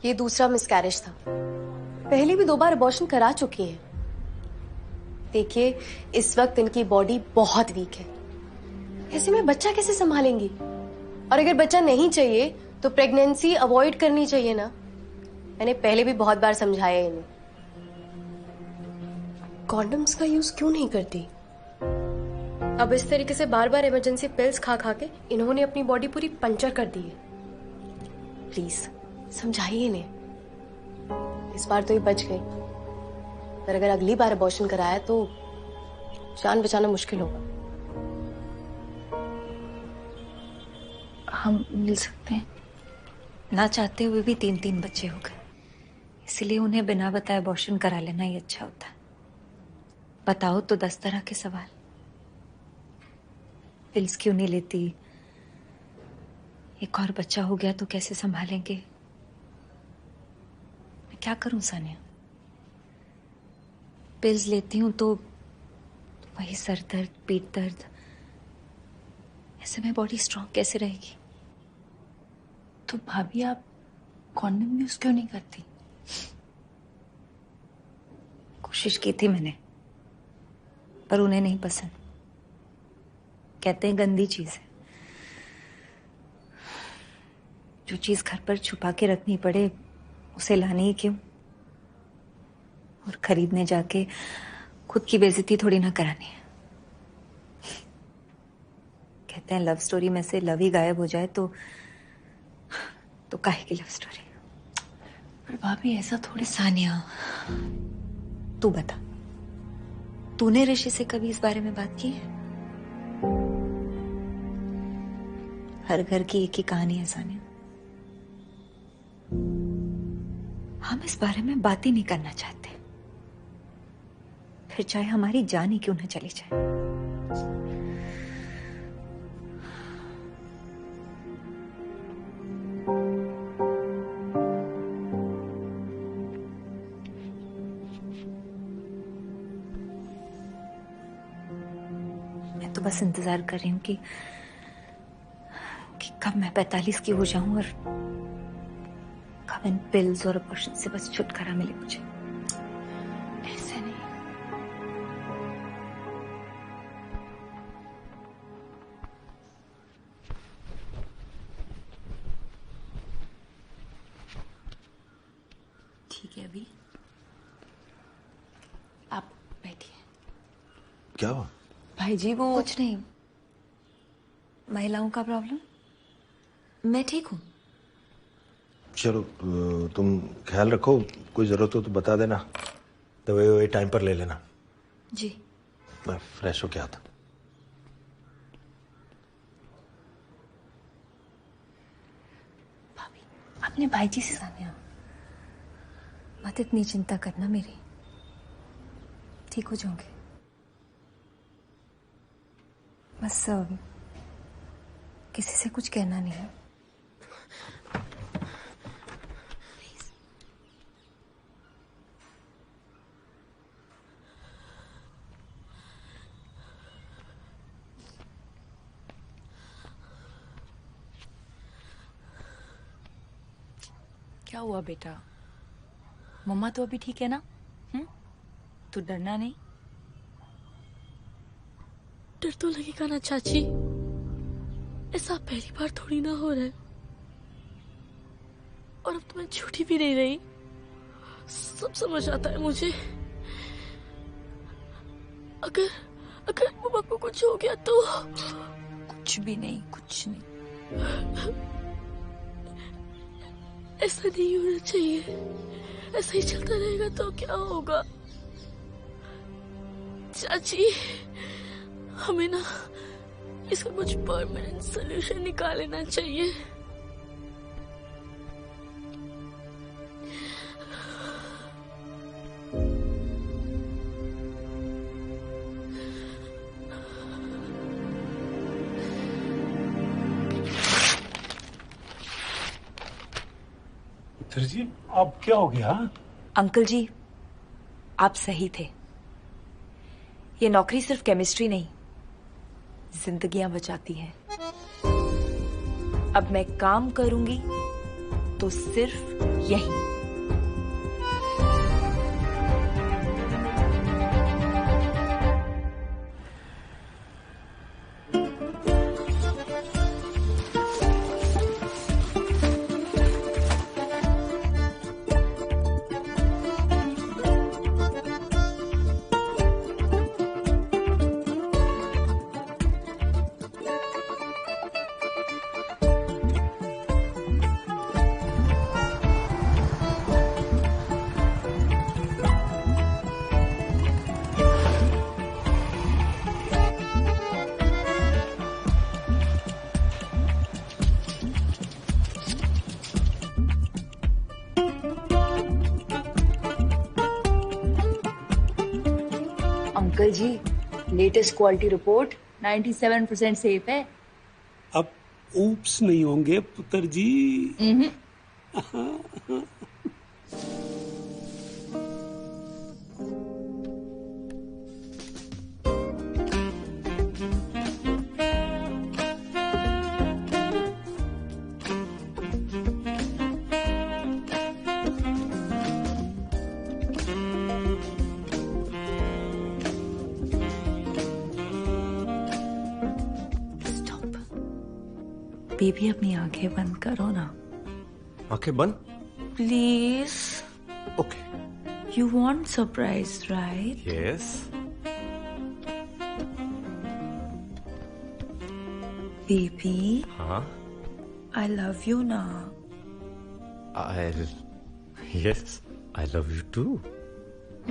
ये दूसरा मिसकैरेज था। पहले भी 2 बार अबॉर्शन करा चुकी है। देखिए, इस वक्त इनकी बॉडी बहुत वीक है, ऐसे में बच्चा कैसे संभालेंगी? और अगर बच्चा नहीं चाहिए तो प्रेगनेंसी अवॉइड करनी चाहिए ना। मैंने पहले भी बहुत बार समझाया इन्हें। कॉन्डम्स का यूज क्यों नहीं करती? अब इस तरीके से बार बार इमरजेंसी पिल्स खा खा के इन्होंने अपनी बॉडी पूरी पंचर कर दी है। प्लीज समझाइए इन्हें। इस बार तो ये बच गई, पर अगर अगली बार अबॉर्शन कराया तो जान बचाना मुश्किल होगा। हम मिल सकते हैं? ना चाहते हुए भी 3 बच्चे हो गए, इसलिए उन्हें बिना बताए अबॉर्शन करा लेना ही अच्छा होता है। बताओ तो 10 तरह के सवाल। पिल्स क्यों नहीं लेती? एक और बच्चा हो गया तो कैसे संभालेंगे? मैं क्या करूं सानिया? पिल्स लेती हूं तो वही सर दर्द, पीठ दर्द। ऐसे में बॉडी स्ट्रांग कैसे रहेगी? तो भाभी, आप कॉन्डम यूज क्यों नहीं करती? कोशिश की थी मैंने, पर उन्हें नहीं पसंद। कहते हैं गंदी चीज है। जो चीज घर पर छुपा के रखनी पड़े उसे लानी ही क्यों? और खरीदने जाके खुद की बेइज्जती थोड़ी ना करानी है। कहते हैं लव स्टोरी में से लव ही गायब हो जाए तो काहे की लव स्टोरी? पर भाभी, ऐसा थोड़ी। सानिया, तू बता, तूने ऋषि से कभी इस बारे में बात की है? हर घर की एक ही कहानी है सानिया। हम इस बारे में बात ही नहीं करना चाहते, फिर चाहे हमारी जान ही क्यों न चली जाए। मैं तो बस इंतजार कर रही हूँ कि कब मैं 45 की हो जाऊं और कब इन पिल्स और अबॉर्शन से बस छुटकारा मिले मुझे। ऐसे नहीं। ठीक है, अभी आप बैठिए। क्या हुआ? भाई जी वो कुछ नहीं, महिलाओं का प्रॉब्लम। मैं ठीक हूँ। चलो तुम ख्याल रखो, कोई जरूरत हो तो बता देना, दवाई वही टाइम पर ले लेना। जी। मैं फ्रेश होके आता। भाभी, अपने भाई जी से सानिया, मत इतनी चिंता करना मेरी, ठीक हो जाओगे। बस किसी से कुछ कहना नहीं है। क्या हुआ बेटा? मम्मा तो अभी ठीक है ना? तू डरना नहीं। डर तो लगेगा ना चाची, ऐसा पहली बार थोड़ी ना हो रहा है। और अब तो मैं झूठी भी नहीं रही, सब समझ आता है मुझे। अगर मम्मा को कुछ हो गया तो? कुछ भी नहीं, कुछ नहीं। ऐसा नहीं होना चाहिए, ऐसा ही चलता रहेगा तो क्या होगा? चाची, हमें ना इसका कुछ परमानेंट सोल्यूशन निकाल लेना चाहिए। जी, अब क्या हो गया? अंकल जी, आप सही थे। ये नौकरी सिर्फ केमिस्ट्री नहीं, जिंदगियां बचाती है। अब मैं काम करूंगी तो सिर्फ यही। अंकल जी, लेटेस्ट क्वालिटी रिपोर्ट 97% सेफ है। अब ऊप्स नहीं होंगे पुत्र जी। बेबी, अपनी आंखें बंद करो ना। आंखें बंद? Please. Okay. You want surprise, right? Yes. Baby. हाँ। आई लव यू ना। Yes, I love you too.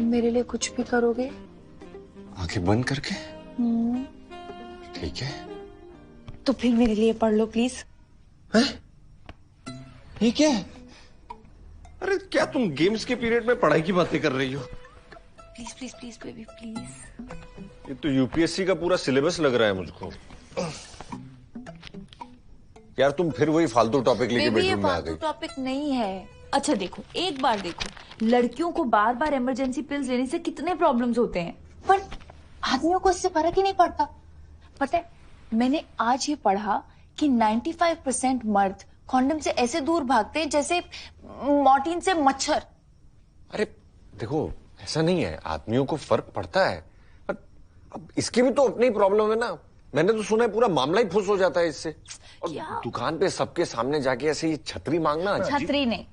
मेरे लिए कुछ भी करोगे? आंखें बंद करके? ठीक है। तो फिर मेरे लिए पढ़ लो प्लीज। ये क्या है? अरे क्या तुम गेम्स के पीरियड में पढ़ाई की बातें कर रही हो? Please please please baby please. ये तो यूपीएससी का पूरा सिलेबस लग रहा है मुझको। यार तुम फिर वही फालतू टॉपिक लेके बेबी, ये बेडरूम में आ फालतू गई। टॉपिक नहीं है। अच्छा देखो, एक बार देखो, लड़कियों को बार बार इमरजेंसी पिल्स लेने से कितने प्रॉब्लम्स होते हैं, पर आदमियों को इससे फर्क ही नहीं पड़ता। पता है, मैंने आज ये पढ़ा कि 95% मर्द कॉन्डम से ऐसे दूर भागते हैं जैसे मॉर्टिन से मच्छर। अरे देखो, ऐसा नहीं है, आदमियों को फर्क पड़ता है, पर अब इसकी भी तो अपनी प्रॉब्लम है ना। मैंने तो सुना है पूरा मामला ही फुस हो जाता है इससे। और दुकान पे सबके सामने जाके ऐसे ही छतरी मांगना। छतरी नहीं,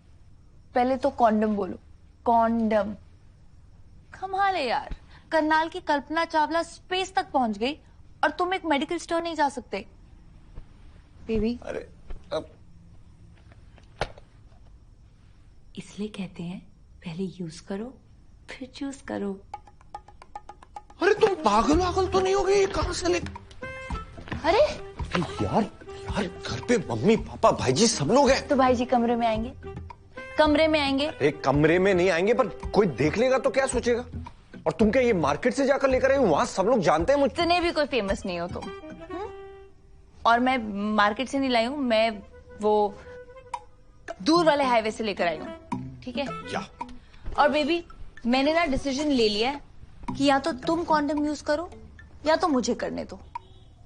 पहले तो कॉन्डम बोलो, कॉन्डम। कमाल है यार, करनाल की कल्पना चावला स्पेस तक पहुंच गई और तुम एक मेडिकल स्टोर नहीं जा सकते। बेबी, अरे इसलिए कहते हैं पहले यूज करो फिर चूज करो। अरे तुम पागल वागल तो नहीं हो गई? कहां से ले? अरे यार घर पे मम्मी पापा भाईजी सब लोग हैं। तो भाईजी कमरे में आएंगे, कमरे में आएंगे। एक कमरे में नहीं आएंगे, पर कोई देख लेगा तो क्या सोचेगा? और तुम क्या ये मार्केट से जाकर लेकर आई हो? वहां सब लोग जानते हैं मुझे। इतने भी कोई फेमस नहीं हो तुम। और मैं मार्केट से नहीं लाई हूँ, मैं वो दूर वाले हाईवे से लेकर आई हूँ, ठीक है? क्या? और बेबी, मैंने ना डिसीजन ले लिया है कि या तो तुम कॉन्डम यूज करो या तो मुझे करने दो,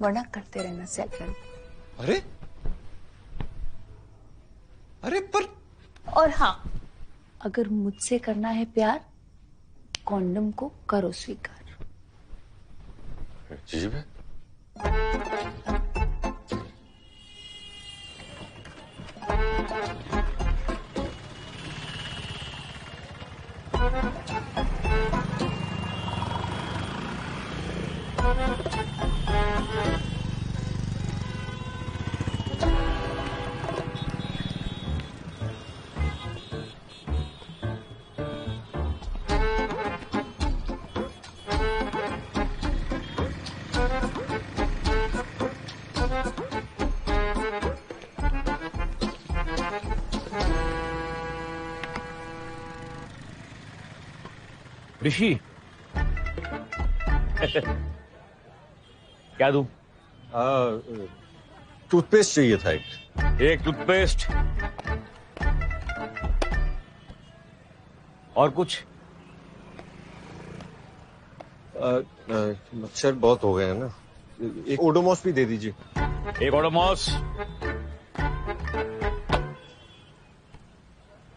वरना करते रहना सेल्फ हेल्प। अरे पर और हाँ, अगर मुझसे करना है प्यार, कॉन्डम को करो स्वीकार। अजीब है। ऋषि क्या दूं? टूथपेस्ट चाहिए था एक टूथपेस्ट और कुछ? मच्छर बहुत हो गए हैं ना, एक ओडोमॉस भी दे दीजिए। एक ओडोमॉस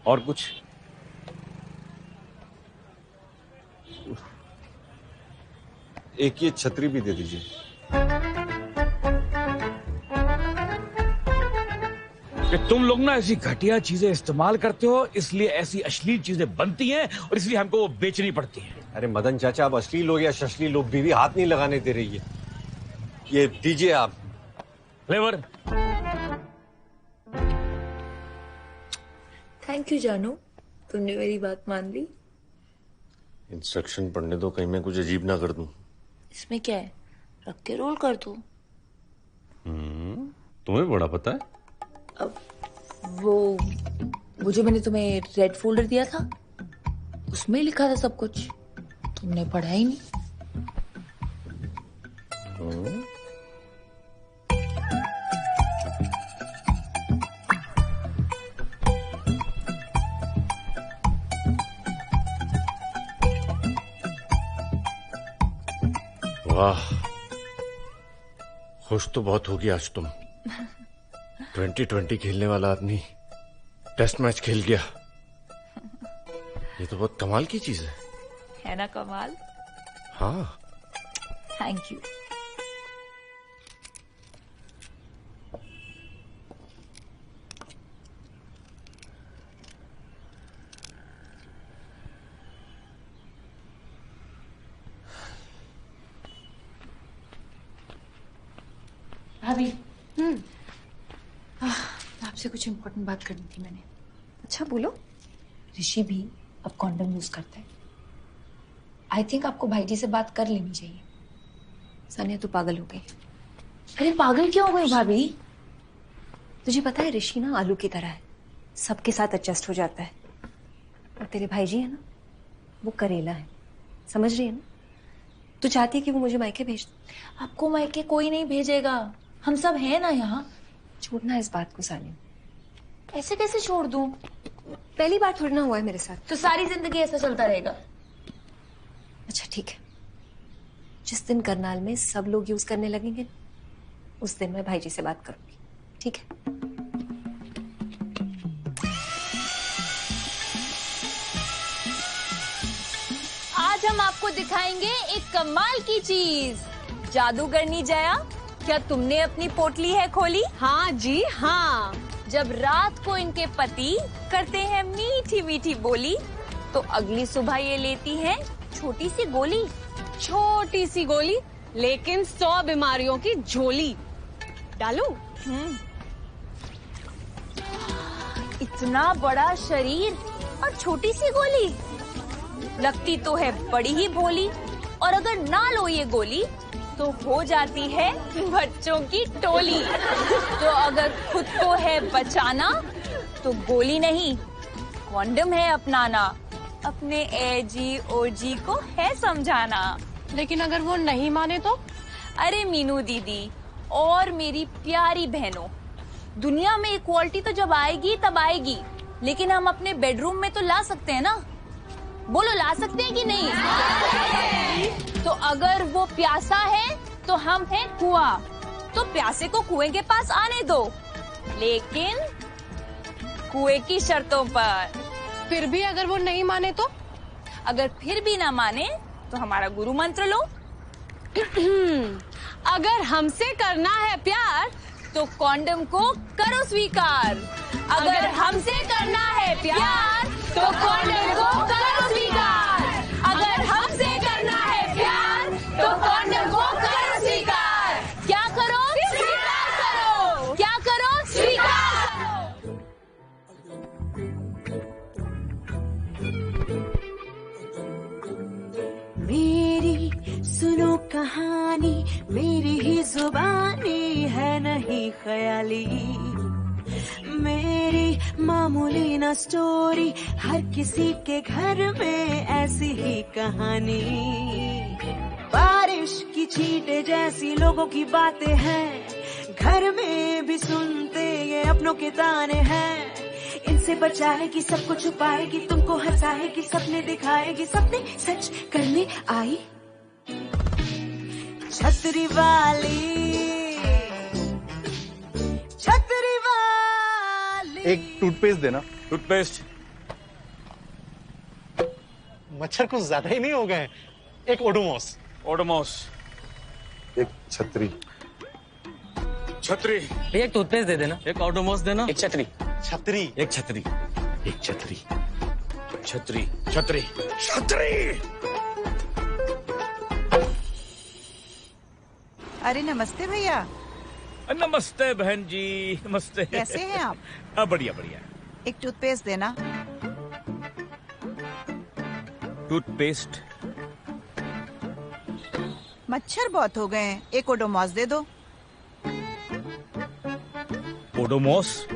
और कुछ? एक ये छतरी भी दे दीजिए। कि तुम लोग ना ऐसी घटिया चीजें इस्तेमाल करते हो, इसलिए ऐसी अश्लील चीजें बनती हैं और इसलिए हमको वो बेचनी पड़ती हैं। अरे मदन चाचा, अब अश्लील हो या शश्लील लोग बीवी हाथ नहीं लगाने दे रही है। ये दीजिए आप। फ्लेवर। थैंक यू जानू, तुमने मेरी बात मान ली। इंस्ट्रक्शन पढ़ने दो, कहीं मैं कुछ अजीब ना कर दूं। इसमें क्या है, रख के रोल कर दो। तुम्हें बड़ा पता है। अब वो जो मैंने तुम्हें रेड फोल्डर दिया था, उसमें लिखा था सब कुछ, तुमने पढ़ा ही नहीं। वाह, खुश तो बहुत होगी आज तुम। 2020 खेलने वाला आदमी टेस्ट मैच खेल गया, ये तो बहुत कमाल की चीज है ना कमाल? हाँ। Thank you. भाभी, आपसे कुछ इम्पोर्टेंट बात करनी थी मैंने। अच्छा बोलो। ऋषि भी अब कॉन्डम यूज करता है। आई थिंक आपको भाईजी से बात कर लेनी चाहिए। सानिया तो पागल हो गई। अरे पागल क्यों हो गई भाभी? तुझे पता है ऋषि ना आलू की तरह है, सबके साथ एडजस्ट हो जाता है। और तेरे भाईजी है ना, वो करेला है, समझ रही है ना? तू चाहती है कि वो मुझे मायके भेज दे? आपको मायके कोई नहीं भेजेगा, हम सब हैं ना यहाँ। छोड़ना इस बात को सानी। ऐसे कैसे छोड़ दूं? पहली बार थोड़ी ना हुआ है मेरे साथ। तो सारी जिंदगी ऐसा चलता रहेगा? अच्छा ठीक है, जिस दिन करनाल में सब लोग यूज करने लगेंगे उस दिन मैं भाई जी से बात करूंगी, ठीक है? आज हम आपको दिखाएंगे एक कमाल की चीज। जादूगरनी जया, क्या तुमने अपनी पोटली है खोली? हाँ जी हाँ। जब रात को इनके पति करते हैं मीठी मीठी बोली, तो अगली सुबह ये लेती हैं छोटी सी गोली। छोटी सी गोली लेकिन 100 बीमारियों की झोली। डालू? इतना बड़ा शरीर और छोटी सी गोली, लगती तो है बड़ी ही भोली। और अगर ना लो ये गोली तो हो जाती है बच्चों की टोली। तो अगर खुद को है बचाना तो गोली नहीं, कॉन्डम है अपनाना। अपने एजी ओजी को है समझाना। लेकिन अगर वो नहीं माने तो? अरे मीनू दीदी और मेरी प्यारी बहनों, दुनिया में इक्वालिटी तो जब आएगी तब आएगी, लेकिन हम अपने बेडरूम में तो ला सकते हैं ना। बोलो, ला सकते हैं कि नहीं? तो अगर वो प्यासा है तो हम हैं कुआं, तो प्यासे को कुएं के पास आने दो, लेकिन कुएं की शर्तों पर। फिर भी अगर वो नहीं माने तो? अगर फिर भी ना माने तो हमारा गुरु मंत्र लो। अगर हमसे करना है प्यार तो कॉन्डम को करो स्वीकार। अगर हमसे करना है प्यार तो कॉन्डम को करो स्वीकार। अगर हमसे करना है प्यार तो कॉन्डम को करो स्वीकार। क्या करो? स्वीकार करो। क्या करो? स्वीकार करो। मेरी सुनो कहानी, मेरी ही जुबानी है नहीं ख्याली। मेरी मामूली ना स्टोरी, हर किसी के घर में ऐसी ही कहानी। बारिश की छींटे जैसी लोगों की बातें हैं, घर में भी सुनते ये अपनों के ताने हैं। इनसे बचाएगी, सबको छुपाएगी, तुमको हंसाएगी, सपने दिखाएगी, सपने सच करने आई छतरी वाली। छतरी वाली। एक टूथपेस्ट देना। टूथपेस्ट? मच्छर कुछ ज्यादा ही नहीं हो गए। एक ओडोमॉस। ओडोमॉस। एक छतरी। छतरी। भैया एक टूथपेस्ट दे देना। एक ओडोमॉस देना। एक छतरी। छतरी। एक छतरी। एक छतरी। छतरी। छतरी। छतरी। अरे नमस्ते भैया। नमस्ते बहन जी, नमस्ते। कैसे हैं आप? बढ़िया बढ़िया। एक टूथपेस्ट देना। टूथपेस्ट? मच्छर बहुत हो गए हैं, एक ओडोमॉस दे दो। ओडोमॉस?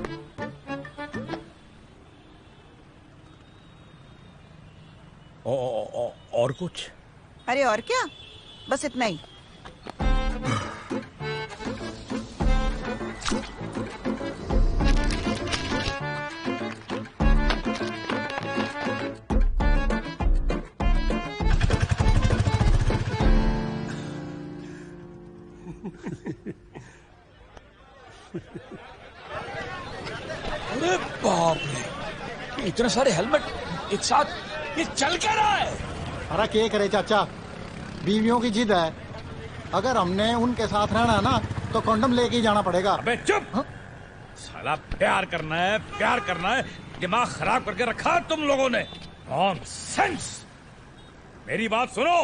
और कुछ? अरे और क्या, बस इतना ही। अरे बाप रे, इतने सारे हेलमेट एक साथ, ये चल क्या रहा है? अरे क्या करे चाचा, बीवियों की जिद है। अगर हमने उनके साथ रहना है ना तो कंडोम लेके ही जाना पड़ेगा। अबे चुप। साला प्यार करना है, प्यार करना है, दिमाग खराब करके रखा तुम लोगों ने। नॉनसेंस। मेरी बात सुनो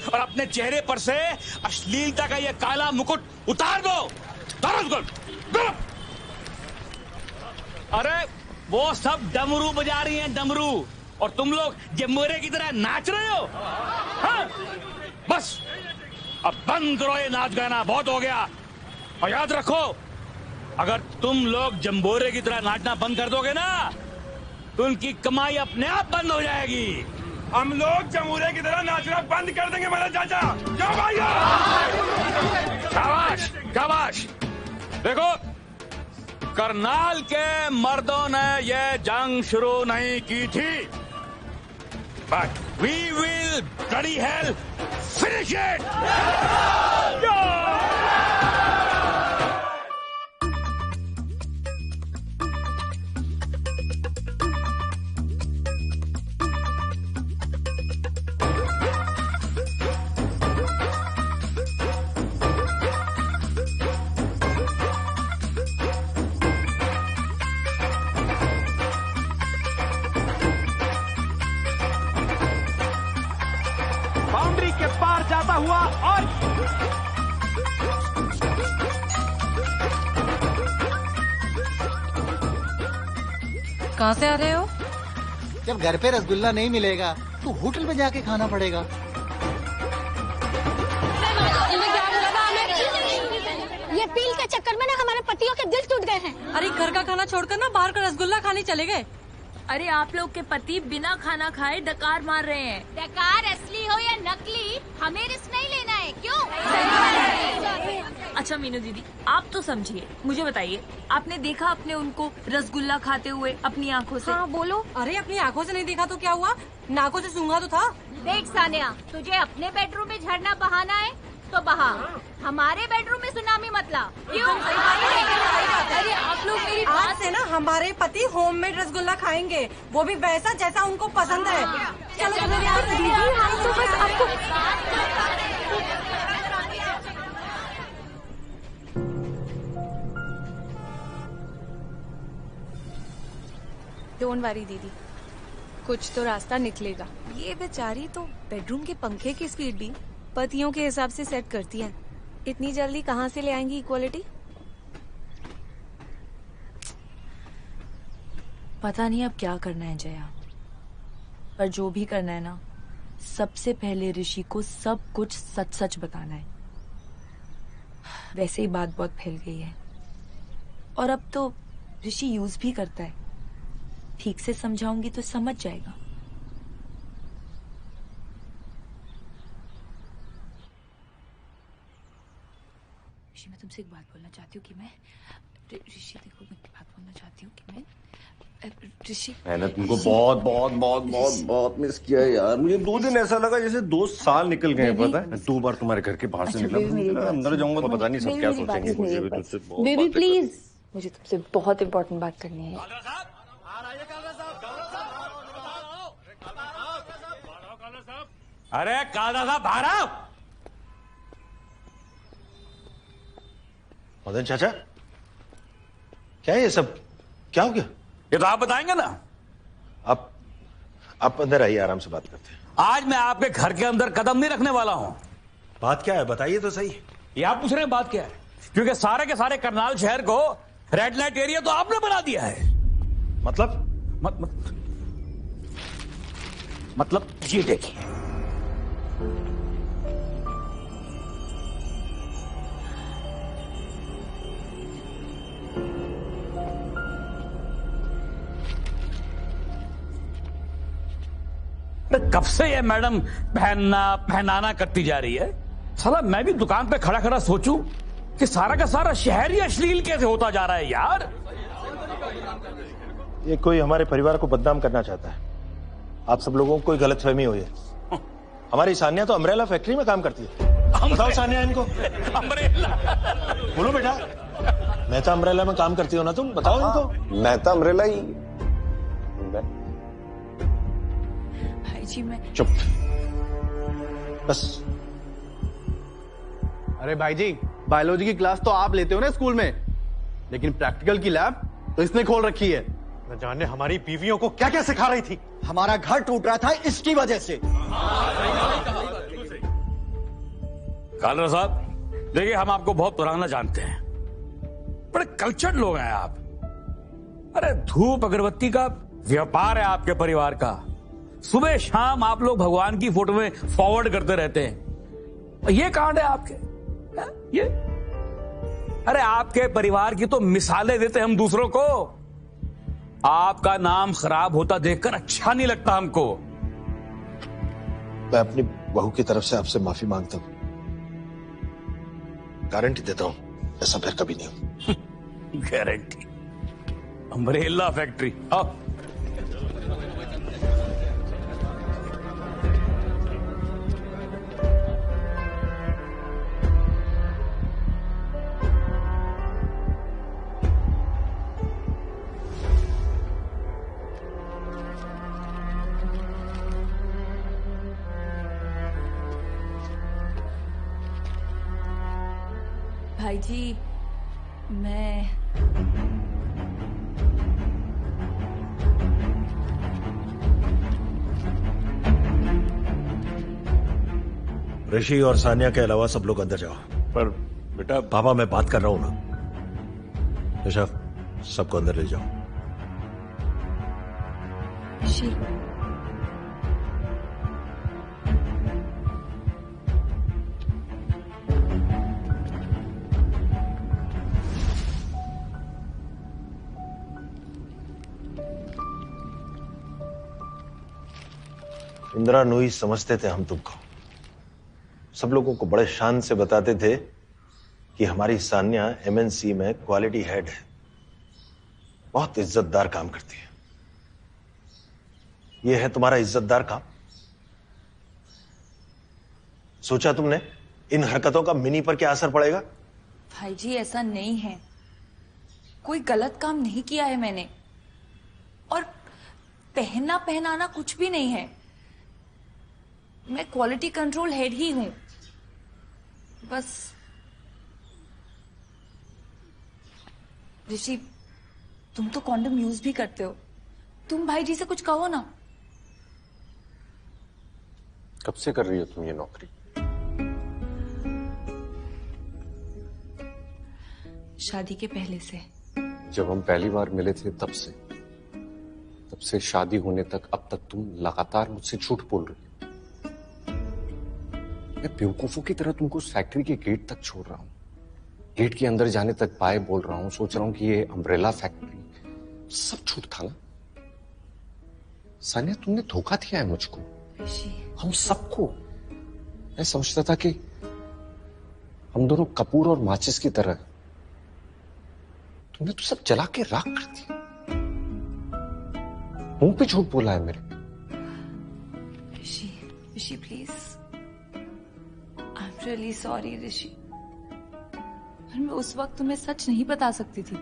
और अपने चेहरे पर से अश्लीलता का ये काला मुकुट उतार दो। अरे वो सब डमरू बजा रही हैं, डमरू, और तुम लोग जम्बोरे की तरह नाच रहे हो। हाँ? बस अब बंद करो ये नाच गाना, बहुत हो गया। और याद रखो, अगर तुम लोग जम्बोरे की तरह नाचना बंद कर दोगे ना तो उनकी कमाई अपने आप बंद हो जाएगी। हम लोग जम्बोरे की तरह नाचना बंद कर देंगे मेरा चाचा। जाओ भाइयों। शाबाश शाबाश। देखो करनाल के मर्दों ने ये जंग शुरू नहीं की थी, but we will bloody hell finish it. Boundary के पार जाता हुआ और कहाँ से आ रहे हो? जब घर पे रसगुल्ला नहीं मिलेगा तो होटल में जाके खाना पड़ेगा। ये पील के चक्कर में ना हमारे पतियों के दिल टूट गए हैं। अरे घर का खाना छोड़कर ना बाहर का रसगुल्ला खाने चले गए। अरे आप लोग के पति बिना खाना खाए डकार मार रहे हैं। डकार असली हो या नकली, हमें रिस्क नहीं लेना है, क्यों? अच्छा मीनू दीदी, आप तो समझिए, मुझे बताइए, आपने देखा अपने उनको रसगुल्ला खाते हुए अपनी आंखों से? हाँ बोलो। अरे अपनी आंखों से नहीं देखा तो क्या हुआ, नाकों से सूंघा तो था। देख सानिया, तुझे अपने बेडरूम में झरना बहाना है तो बहा, हमारे बेडरूम में सुनामी मत ला। क्यों? अरे आप लोग मेरी बात से ना हमारे पति होममेड रसगुल्ला खाएंगे, वो भी वैसा जैसा उनको पसंद है। चलो मेरे यार दीदी, हम तो बस आपको डोंट वरी दीदी, कुछ तो रास्ता निकलेगा। ये बेचारी तो बेडरूम के पंखे की स्पीड भी पतियों के हिसाब से सेट करती है। इतनी जल्दी कहाँ से ले आएंगी इक्वालिटी? पता नहीं अब क्या करना है जया, पर जो भी करना है ना, सबसे पहले ऋषि को सब कुछ सच सच बताना है। वैसे ही बात बहुत फैल गई है और अब तो ऋषि यूज भी करता है। ठीक से समझाऊंगी तो समझ जाएगा। ऋषि, मैं तुमसे एक बात बोलना चाहती हूँ कि मैं ऋषि देखो, मैं बात बोलना चाहती हूँ कि मैं ऋषि, मैंने तुमको बहुत बहुत बहुत बहुत बहुत मिस किया है यार। मुझे 2 दिन ऐसा लगा जैसे 2 साल निकल गए। पता है, 2 बार तुम्हारे घर के बाहर से निकला, अंदर जाऊंगा तो पता नहीं सब क्या सोचेंगे। मुझे भी तुमसे बहुत बेबी प्लीज, मुझे तुमसे बहुत इम्पोर्टेंट बात करनी है। अरे कालरा साहब बाहर आओ। मदन चाचा, क्या है ये सब, क्या हो गया? ये तो आप बताएंगे ना। आप अंदर आइए, आराम से बात करते हैं। आज मैं आपके घर के अंदर कदम नहीं रखने वाला हूँ। बात क्या है, बताइए तो सही। ये आप पूछ रहे हैं बात क्या है? क्योंकि सारे के सारे करनाल शहर को रेड लाइट एरिया तो आपने बना दिया है। मतलब ये देखिए, कब से ये मैडम पहनाना करती जा रही है। साला मैं भी दुकान पे खड़ा खड़ा सोचूं कि सारा का सारा शहर ही अश्लील कैसे होता जा रहा है यार। ये कोई हमारे परिवार को बदनाम करना चाहता है। आप सब लोगों को कोई गलतफहमी हुई है। हमारी सानिया तो अम्ब्रेला फैक्ट्री में काम करती है। बताओ सानिया इनको। अम्ब्रेला बोलो बेटा, मेहता अम्ब्रेला में काम करती हो ना तुम, बताओ इनको। मेहता अम्ब्रेला ही। भाई जी मैं चुप बस। अरे भाई जी, बायोलॉजी की क्लास तो आप लेते हो ना स्कूल में, लेकिन प्रैक्टिकल की लैब तो इसने खोल रखी है। न जाने हमारी बीवियों को क्या क्या सिखा रही थी। हमारा घर टूट रहा था इसकी वजह से। कालरा साहब देखिए, हम आपको बहुत पुराना जानते हैं, बड़े कल्चर्ड लोग हैं आप। अरे धूप अगरबत्ती का व्यापार है आपके परिवार का। सुबह शाम आप लोग भगवान की फोटो में फॉरवर्ड करते रहते हैं। ये कांड है आपके ये। अरे आपके परिवार की तो मिसालें देते हम दूसरों को। आपका नाम खराब होता देखकर अच्छा नहीं लगता हमको। मैं अपनी बहू की तरफ से आपसे माफी मांगता हूं, गारंटी देता हूं ऐसा फिर कभी नहीं हो। Guarantee umbrella factory. आओ। भाई जी मैं ऋषि और सानिया के अलावा सब लोग अंदर जाओ। पर बेटा पापा मैं बात कर रहा हूं ना। ऋषभ सबको अंदर ले जाओ। ऋषि इंदिरा नूही समझते थे हम तुमको। सब लोगों को बड़े शान से बताते थे कि हमारी सान्या एमएनसी में क्वालिटी हेड है, बहुत इज्जतदार काम करती है। यह है तुम्हारा इज्जतदार काम? सोचा तुमने इन हरकतों का मिनी पर क्या असर पड़ेगा? भाई जी ऐसा नहीं है, कोई गलत काम नहीं किया है मैंने, और पहनना पहनाना कुछ भी नहीं है। मैं क्वालिटी कंट्रोल हेड ही हूं बस। ऋषि तुम तो कॉन्डम यूज भी करते हो, तुम भाई जी से कुछ कहो ना। कब से कर रही हो तुम ये नौकरी? शादी के पहले से। जब हम पहली बार मिले थे तब से शादी होने तक अब तक तुम लगातार मुझसे झूठ बोल रही हो। मैं बेवकूफों की तरह तुमको उस फैक्ट्री के गेट तक छोड़ रहा हूं, गेट के अंदर जाने तक बाय बोल रहा हूं, सोच रहा हूं कि ये अम्ब्रेला फैक्ट्री सब झूठ था ना। सानिया तुमने धोखा दिया है मुझको, हम सबको। मैं समझता था कि हम दोनों कपूर और माचिस की तरह, तुमने तो सब जला के राख कर दिया। मुंह पे झूठ बोला है मेरे। Rishi please, I am really sorry Rishi, पर मैं उस वक्त तुम्हें सच नहीं बता सकती थी,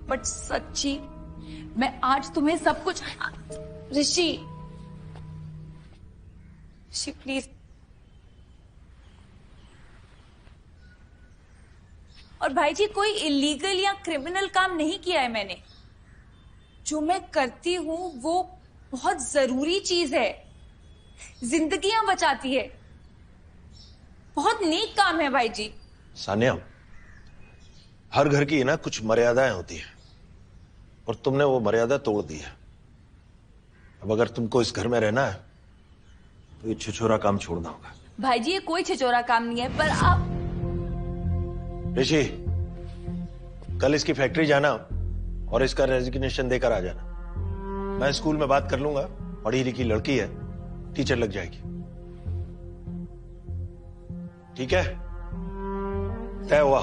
बट सच्ची मैं आज तुम्हें सब कुछ। ऋषि प्लीज। और भाई जी कोई इलीगल या क्रिमिनल काम नहीं किया है मैंने। जो मैं करती हूं वो बहुत जरूरी चीज है, जिंदगियां बचाती है, बहुत नेक काम है भाई जी। सानिया, हर घर की ना कुछ मर्यादाएं होती है और तुमने वो मर्यादा तोड़ दी है। अब अगर तुमको इस घर में रहना है तो ये छिछोरा काम छोड़ना होगा। भाई जी ये कोई छिछोरा काम नहीं है, पर आप। ऋषि, कल इसकी फैक्ट्री जाना और इसका रेजिग्नेशन देकर आ जाना। मैं स्कूल में बात कर लूंगा, पढ़ी लिखी लड़की है, टीचर लग जाएगी। ठीक है, तय हुआ।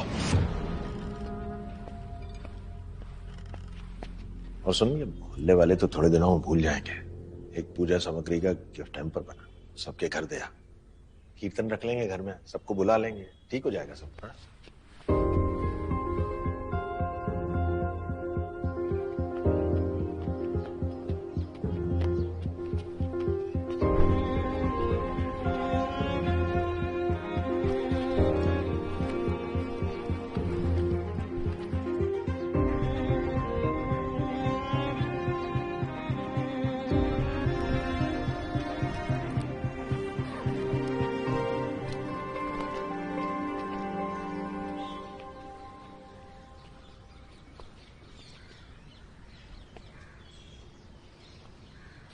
और सुनिए, मोहल्ले वाले तो थोड़े दिनों में भूल जाएंगे। एक पूजा सामग्री का गिफ्ट हैम्पर बना, सबके घर दिया, कीर्तन रख लेंगे घर में, सबको बुला लेंगे, ठीक हो जाएगा सब। हाँ?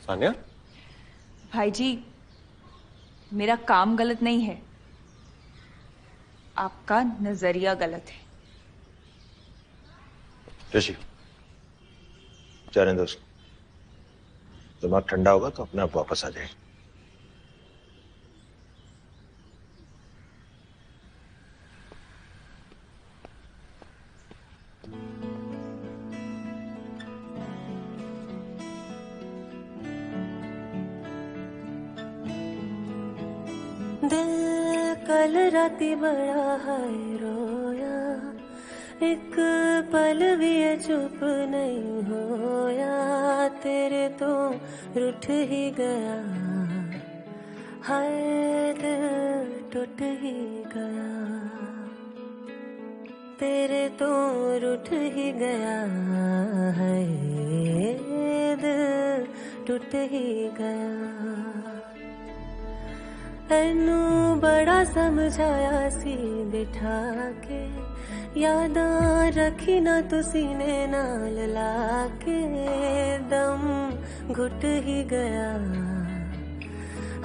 सानिया? भाई जी मेरा काम गलत नहीं है, आपका नजरिया गलत है। ऋषि, जाने दो उसको, दिमाग ठंडा होगा तो अपने आप वापस आ जाएगी। कल राती बड़ा है रोया, एक पल भी चुप नहीं होया, तेरे तो रूठ ही गया, हाय दिल टूट ही गया, तेरे तो रूठ ही गया, हाय दिल टूट ही गया। एनू बड़ा समझाया सी बिठा के, यादां रखी ना तुसी ने नाल लाके, दम घुट ही गया,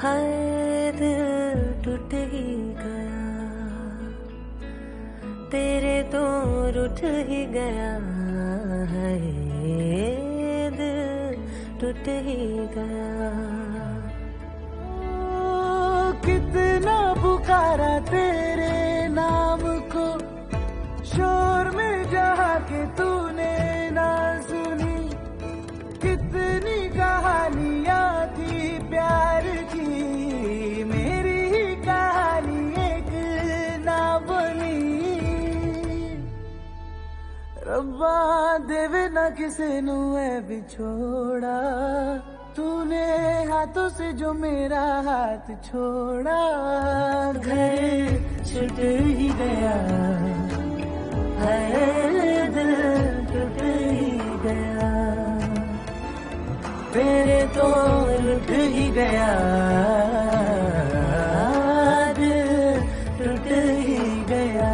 हाय दिल टूट ही गया, तेरे तो रूठ ही गया, हाय दिल टूट ही गया। कितना पुकारा तेरे नाम को, शोर में जहाँ के तूने ना सुनी, कितनी कहानियाँ थी प्यार की, मेरी ही कहानी एक ना बनी। रब्बा देवे ना किसे नू है बिछोड़ा, तूने हाथों से जो मेरा हाथ छोड़ा, घर छूट ही गया, है दिल टूट ही गया, तेरे तो लुट ही गया, दिल टूट ही गया।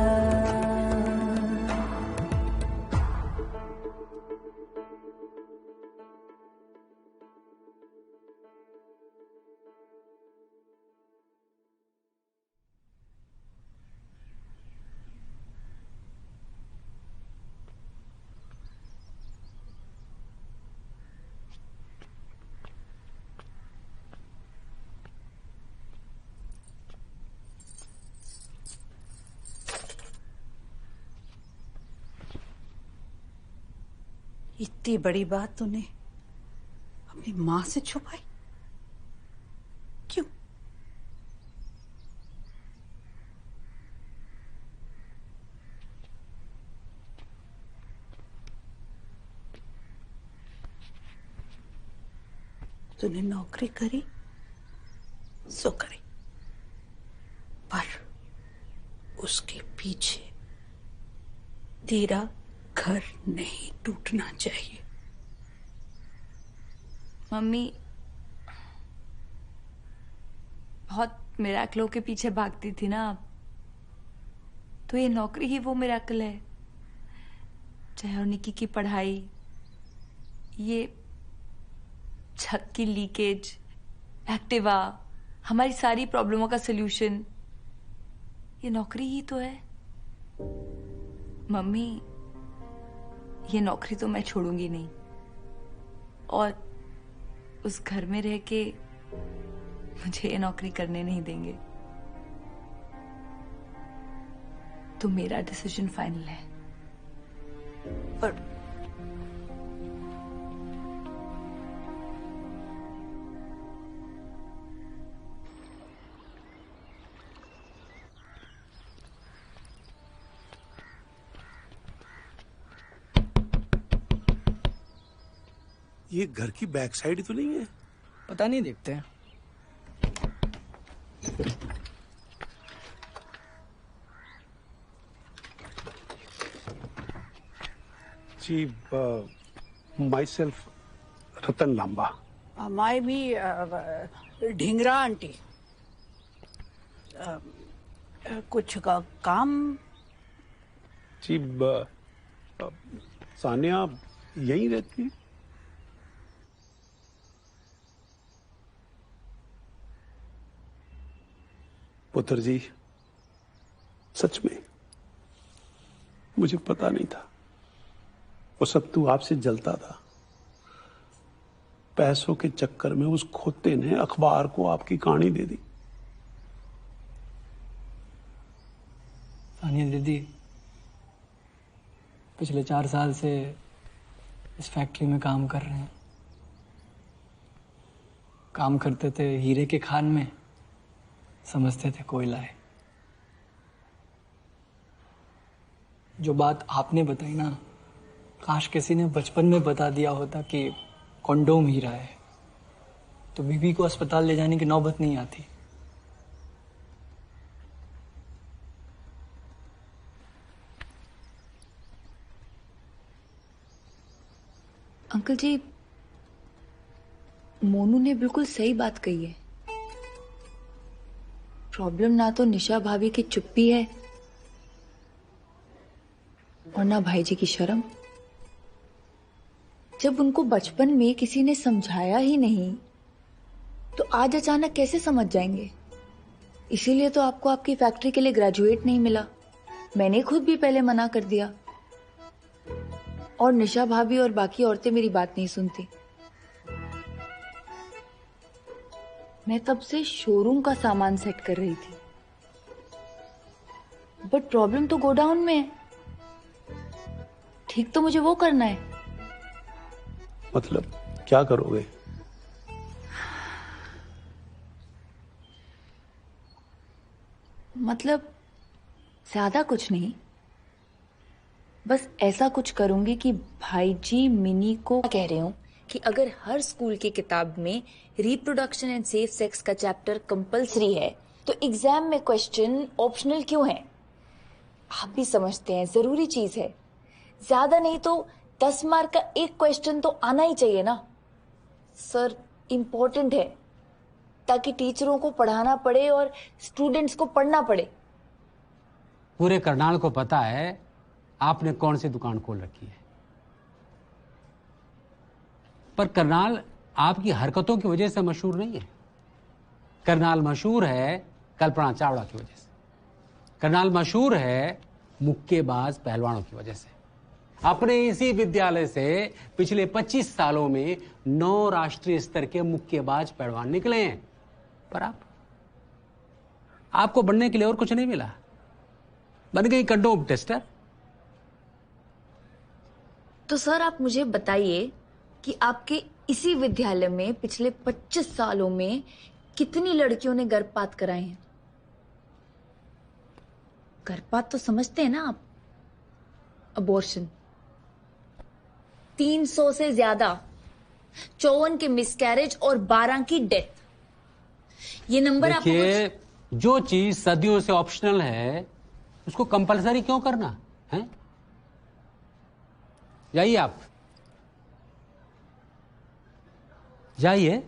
इतनी बड़ी बात तूने अपनी माँ से छुपाई क्यों? तूने नौकरी करी सो करी, पर उसके पीछे तेरा घर नहीं टूटना चाहिए। मम्मी बहुत मिरेकलों के पीछे भागती थी ना, तो ये नौकरी ही वो मिरेकल है। चाहे और निकी की पढ़ाई, ये छत की लीकेज, एक्टिवा, हमारी सारी प्रॉब्लमों का सलूशन, ये नौकरी ही तो है। मम्मी ये नौकरी तो मैं छोड़ूंगी नहीं, और उस घर में रह के मुझे ये नौकरी करने नहीं देंगे। तो मेरा डिसीजन फाइनल है। पर ये घर की बैक साइड तो नहीं है? पता नहीं, देखते हैं। जी, माई सेल्फ रतन लांबा। माई भी ढिंगरा आंटी। कुछ का काम? जी, सानिया यहीं रहती है? पुत्र जी, सच में मुझे पता नहीं था। वो सब तू आपसे जलता था। पैसों के चक्कर में उस खोते ने अखबार को आपकी कहानी दे दी। सानिया दीदी पिछले 4 साल से इस फैक्ट्री में काम कर रहे हैं। काम करते थे हीरे के खान में, समझते थे कोयला है। जो बात आपने बताई ना, काश किसी ने बचपन में बता दिया होता कि कॉन्डोम हीरा है, तो बीबी को अस्पताल ले जाने की नौबत नहीं आती। अंकल जी, मोनू ने बिल्कुल सही बात कही है। प्रॉब्लम ना तो निशा भाभी की चुप्पी है और ना भाई जी की शर्म। जब उनको बचपन में किसी ने समझाया ही नहीं तो आज अचानक कैसे समझ जाएंगे। इसीलिए तो आपको आपकी फैक्ट्री के लिए ग्रेजुएट नहीं मिला। मैंने खुद भी पहले मना कर दिया और निशा भाभी और बाकी औरतें मेरी बात नहीं सुनती। मैं तब से शोरूम का सामान सेट कर रही थी, बट प्रॉब्लम तो गोडाउन में है। ठीक तो मुझे वो करना है। मतलब क्या करोगे? मतलब ज्यादा कुछ नहीं, बस ऐसा कुछ करूंगी कि भाई जी मिनी को कह रहे हूं कि अगर हर स्कूल की किताब में रिप्रोडक्शन एंड सेफ सेक्स का चैप्टर कंपलसरी है तो एग्जाम में क्वेश्चन ऑप्शनल क्यों है? आप भी समझते हैं जरूरी चीज है। ज्यादा नहीं तो 10 मार्क का एक क्वेश्चन तो आना ही चाहिए ना सर। इम्पोर्टेंट है ताकि टीचरों को पढ़ाना पड़े और स्टूडेंट्स को पढ़ना पड़े। पूरे करनाल को पता है आपने कौन सी दुकान खोल रखी है, पर करनाल आपकी हरकतों की वजह से मशहूर नहीं है। करनाल मशहूर है कल्पना चावला की वजह से। करनाल मशहूर है मुक्केबाज पहलवानों की वजह से। अपने इसी विद्यालय से पिछले 25 सालों में 9 राष्ट्रीय स्तर के मुक्केबाज पहलवान निकले हैं, पर आपको बनने के लिए और कुछ नहीं मिला। बन गई कंडोम टेस्टर। तो सर आप मुझे बताइए कि आपके इसी विद्यालय में पिछले 25 सालों में कितनी लड़कियों ने गर्भपात कराए हैं? गर्भपात तो समझते हैं ना आप? अबॉर्शन 300 से ज्यादा, 54 के मिसकैरेज और 12 की डेथ। ये नंबर आपको देखिए, जो चीज सदियों से ऑप्शनल है उसको कंपलसरी क्यों करना है? जाइए आप, जाइए।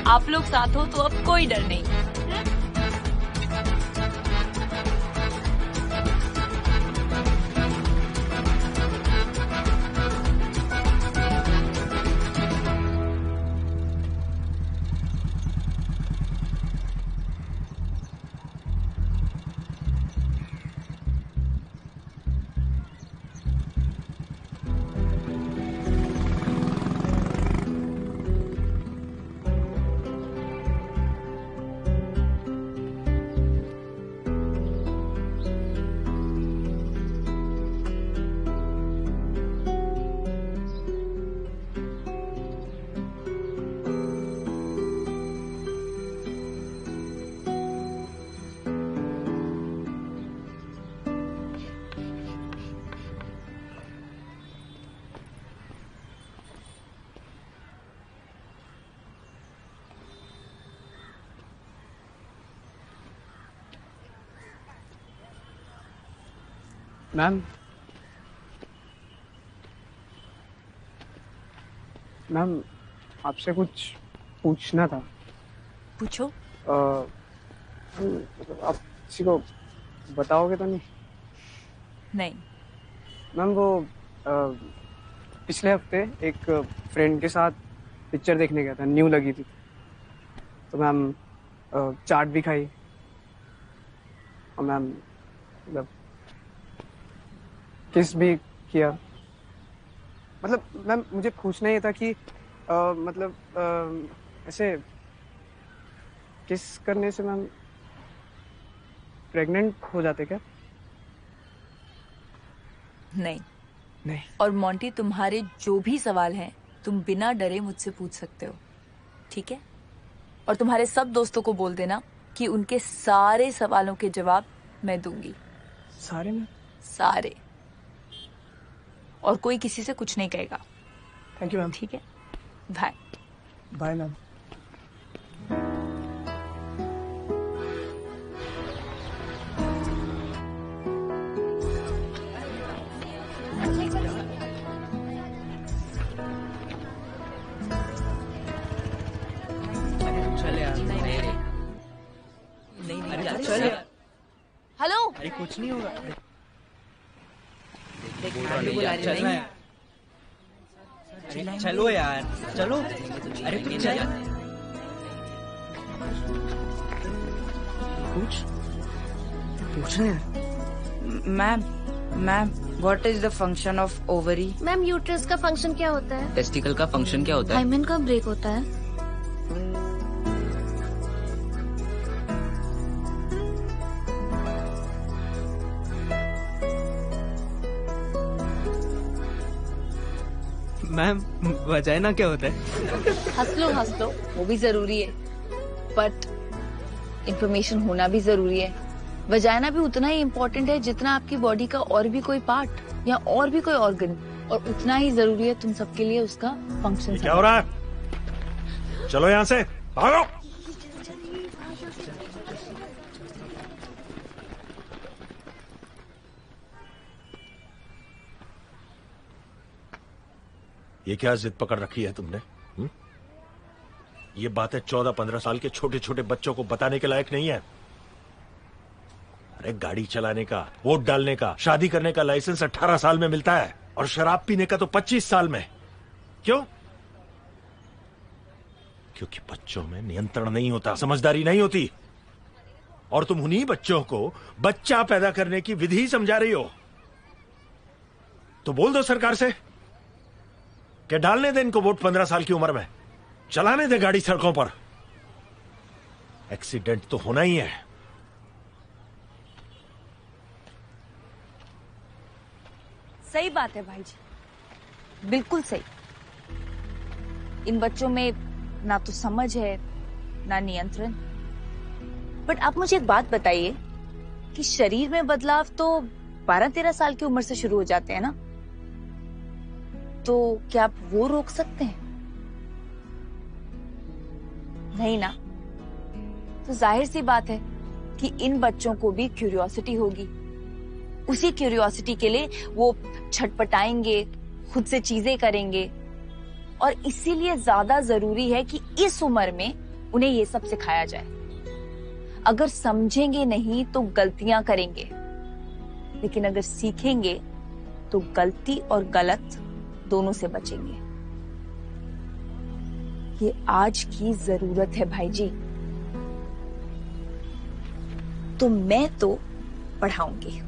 आप लोग साथ हो तो अब कोई डर नहीं। मैम आपसे कुछ पूछना था। पूछो। आप किसी को बताओगे तो नहीं? नहीं। मैम वो पिछले हफ्ते एक फ्रेंड के साथ पिक्चर देखने गया था, न्यू लगी थी। तो मैम चाट भी खाई और मैम मतलब किस भी किया। मतलब मैम मुझे पूछना ये था कि ऐसे किस करने से मैम प्रेग्नेंट हो जाते क्या? नहीं नहीं। और मोंटी, तुम्हारे जो भी सवाल हैं तुम बिना डरे मुझसे पूछ सकते हो, ठीक है? और तुम्हारे सब दोस्तों को बोल देना कि उनके सारे सवालों के जवाब मैं दूंगी। सारे में? सारे। और कोई किसी से कुछ नहीं कहेगा। Thank you ma'am. ठीक है, बाय। Bye ma'am. हेलो। अरे कुछ नहीं होगा। चलो यार चलो। अरे तुम चल। पूछ रहे हैं। Ma'am what is the function of ovary? Ma'am uterus का फंक्शन क्या होता है? टेस्टिकल का फंक्शन क्या होता है? हाइमेन का ब्रेक होता है। मैम वजाइना क्या होता है? हंस लो वो भी जरूरी है, बट इंफॉर्मेशन होना भी जरूरी है। वजाइना भी उतना ही इम्पोर्टेंट है जितना आपकी बॉडी का और भी कोई पार्ट या और भी कोई ऑर्गन, और उतना ही जरूरी है तुम सबके लिए उसका फंक्शन। क्या हो रहा है? चलो यहाँ से भागो। ये क्या जिद पकड़ रखी है तुमने? ये बातें 14-15 साल के छोटे छोटे बच्चों को बताने के लायक नहीं है। अरे गाड़ी चलाने का, वोट डालने का, शादी करने का लाइसेंस 18 साल में मिलता है और शराब पीने का तो 25 साल में। क्यों? क्योंकि बच्चों में नियंत्रण नहीं होता, समझदारी नहीं होती। और तुम उन्हीं बच्चों को बच्चा पैदा करने की विधि समझा रही हो। तो बोल दो सरकार से कि डालने दे इनको वोट 15 साल की उम्र में, चलाने दे गाड़ी सड़कों पर। एक्सीडेंट तो होना ही है। सही बात है भाई जी, बिल्कुल सही। इन बच्चों में ना तो समझ है ना नियंत्रण। बट आप मुझे एक बात बताइए कि शरीर में बदलाव तो 12-13 साल की उम्र से शुरू हो जाते हैं ना, तो क्या आप वो रोक सकते हैं? नहीं ना। तो जाहिर सी बात है कि इन बच्चों को भी क्यूरियोसिटी होगी। उसी क्यूरियोसिटी के लिए वो छटपटाएंगे, खुद से चीजें करेंगे, और इसीलिए ज्यादा जरूरी है कि इस उम्र में उन्हें ये सब सिखाया जाए। अगर समझेंगे नहीं तो गलतियां करेंगे, लेकिन अगर सीखेंगे तो गलती और गलत दोनों से बचेंगे। ये आज की जरूरत है भाई जी। तो मैं तो पढ़ाऊंगी।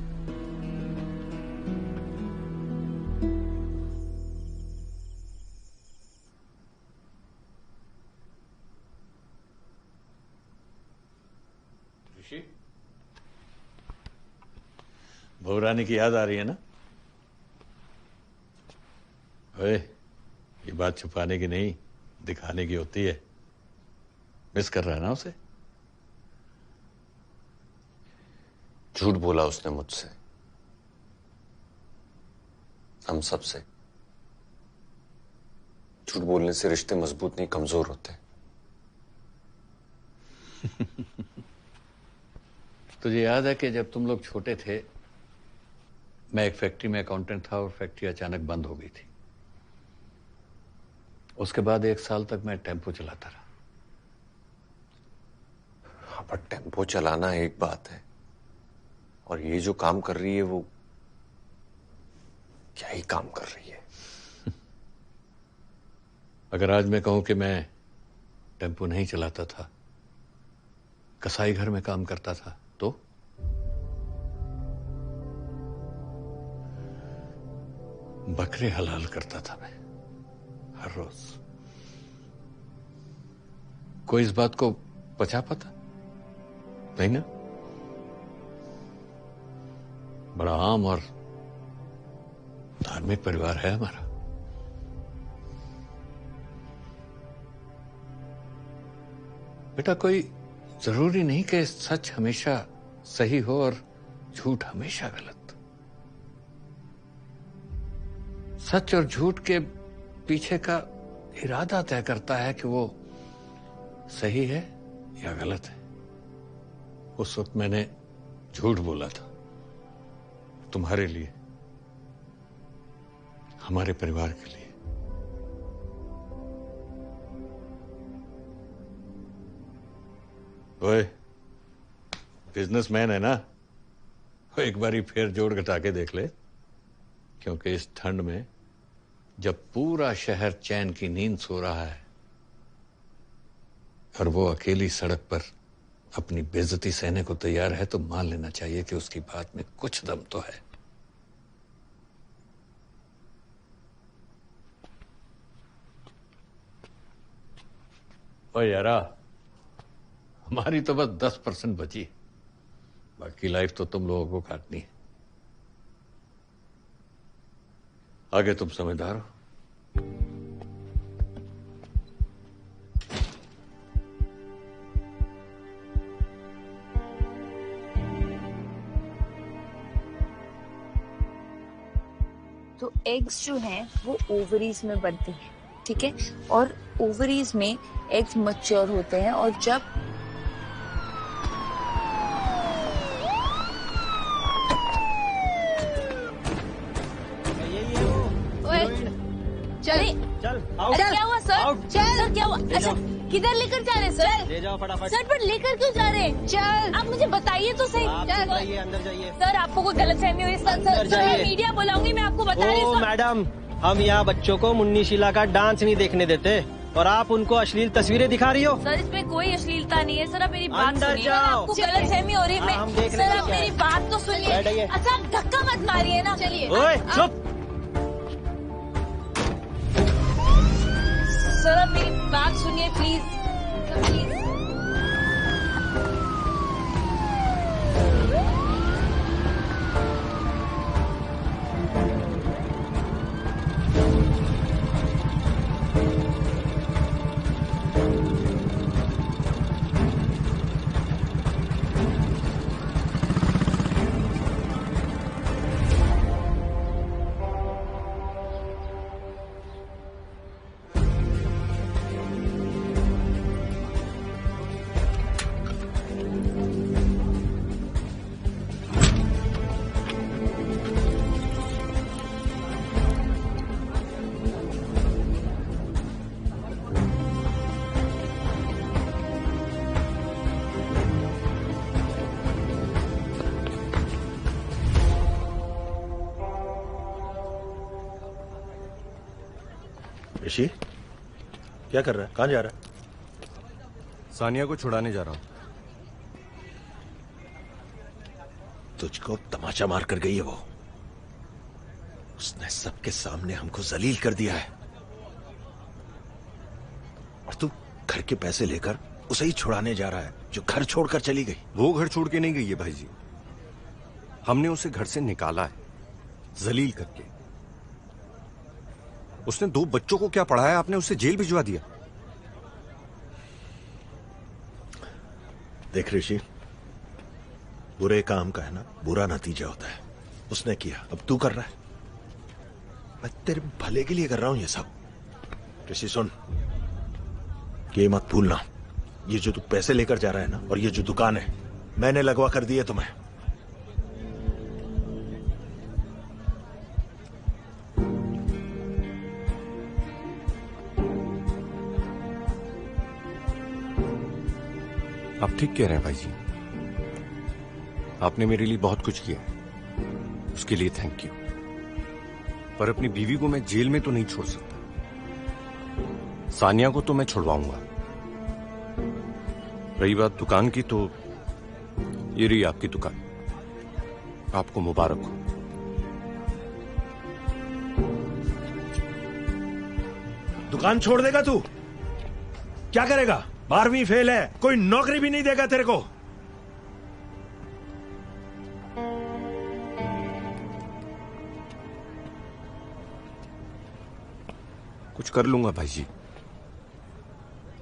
बहू रानी की याद आ रही है ना? ओए, ये बात छुपाने की नहीं, दिखाने की होती है। मिस कर रहा है ना उसे? झूठ बोला उसने मुझसे, हम सब से। झूठ बोलने से रिश्ते मजबूत नहीं, कमजोर होते। तुझे याद है कि जब तुम लोग छोटे थे, मैं एक फैक्ट्री में अकाउंटेंट था और फैक्ट्री अचानक बंद हो गई थी। उसके बाद 1 साल तक मैं टेम्पो चलाता रहा। हाँ, पर टेम्पो चलाना एक बात है, और ये जो काम कर रही है वो क्या ही काम कर रही है। अगर आज मैं कहूं कि मैं टेम्पो नहीं चलाता था कसाई घर में काम करता था तो बकरे हलाल करता था मैं हर रोज। कोई इस बात को पचा पाता नहीं ना। बड़ा आम और धार्मिक परिवार है हमारा। बेटा कोई जरूरी नहीं कि सच हमेशा सही हो और झूठ हमेशा गलत। सच और झूठ के पीछे का इरादा तय करता है कि वो सही है या गलत है। उस वक्त मैंने झूठ बोला था तुम्हारे लिए, हमारे परिवार के लिए। ओए, बिजनेसमैन है ना, वो एक बारी फिर जोड़ घटा के देख ले। क्योंकि इस ठंड में जब पूरा शहर चैन की नींद सो रहा है और वो अकेली सड़क पर अपनी बेइज्जती सहने को तैयार है, तो मान लेना चाहिए कि उसकी बात में कुछ दम तो है। ओ यारा, हमारी तो बस 10% बची, बाकी लाइफ तो तुम लोगों को काटनी है। आगे तुम समझदार हो। तो एग्स जो हैं वो ओवरीज में बनते हैं, ठीक है, और ओवरीज में एग्स मैच्योर होते हैं और जब चले चल अरे क्या हुआ सर? सर क्या हुआ? अच्छा किधर लेकर जा रहे हैं सर? ले जाओ फटाफट। सर पर लेकर क्यों जा रहे हैं? चल आप मुझे बताइए तो सही। चल जाइए, अंदर जाइए। सर आपको कोई गलतफहमी हुई? सर मैं मीडिया बुलाऊंगी, मैं आपको बता रही हूँ। मैडम, हम यहाँ बच्चों को मुन्नी शीला का डांस नहीं देखने देते और आप उनको अश्लील तस्वीरें दिखा रही हो। सर इसमें कोई अश्लीलता नहीं है। सर आप मेरी बात अंदर सुनिए। जाओ। आपको गलतफहमी हो रही है। सर आप मेरी बात तो सुनिए। अच्छा आप धक्का मत मारिए ना। चलिए चुप। सर आप मेरी बात सुनिए प्लीज, प्लीज। ऋषि क्या कर रहा है? कहाँ जा रहा है? सानिया को छुड़ाने जा रहा हूं। तुझको तमाचा मार कर गई है वो। उसने सबके सामने हमको जलील कर दिया है और तू घर के पैसे लेकर उसे ही छुड़ाने जा रहा है जो घर छोड़कर चली गई। वो घर छोड़ के नहीं गई है भाई जी, हमने उसे घर से निकाला है जलील करके। उसने 2 बच्चों को क्या पढ़ाया, आपने उसे जेल भिजवा दिया। देख ऋषि, बुरे काम का है ना बुरा नतीजा होता है। उसने किया, अब तू कर रहा है। मैं तेरे भले के लिए कर रहा हूं ये सब। ऋषि सुन, ये मत भूलना, ये जो तू पैसे लेकर जा रहा है ना और ये जो दुकान है मैंने लगवा कर दी है तुम्हें। आप ठीक कह रहे हैं भाई जी, आपने मेरे लिए बहुत कुछ किया, उसके लिए थैंक यू। पर अपनी बीवी को मैं जेल में तो नहीं छोड़ सकता। सानिया को तो मैं छुड़वाऊंगा, रही बात दुकान की, तो ये रही आपकी दुकान। आपको मुबारक हो। दुकान छोड़ देगा तू? क्या करेगा? 12वीं फेल है, कोई नौकरी भी नहीं देगा तेरे को। कुछ कर लूंगा भाई जी,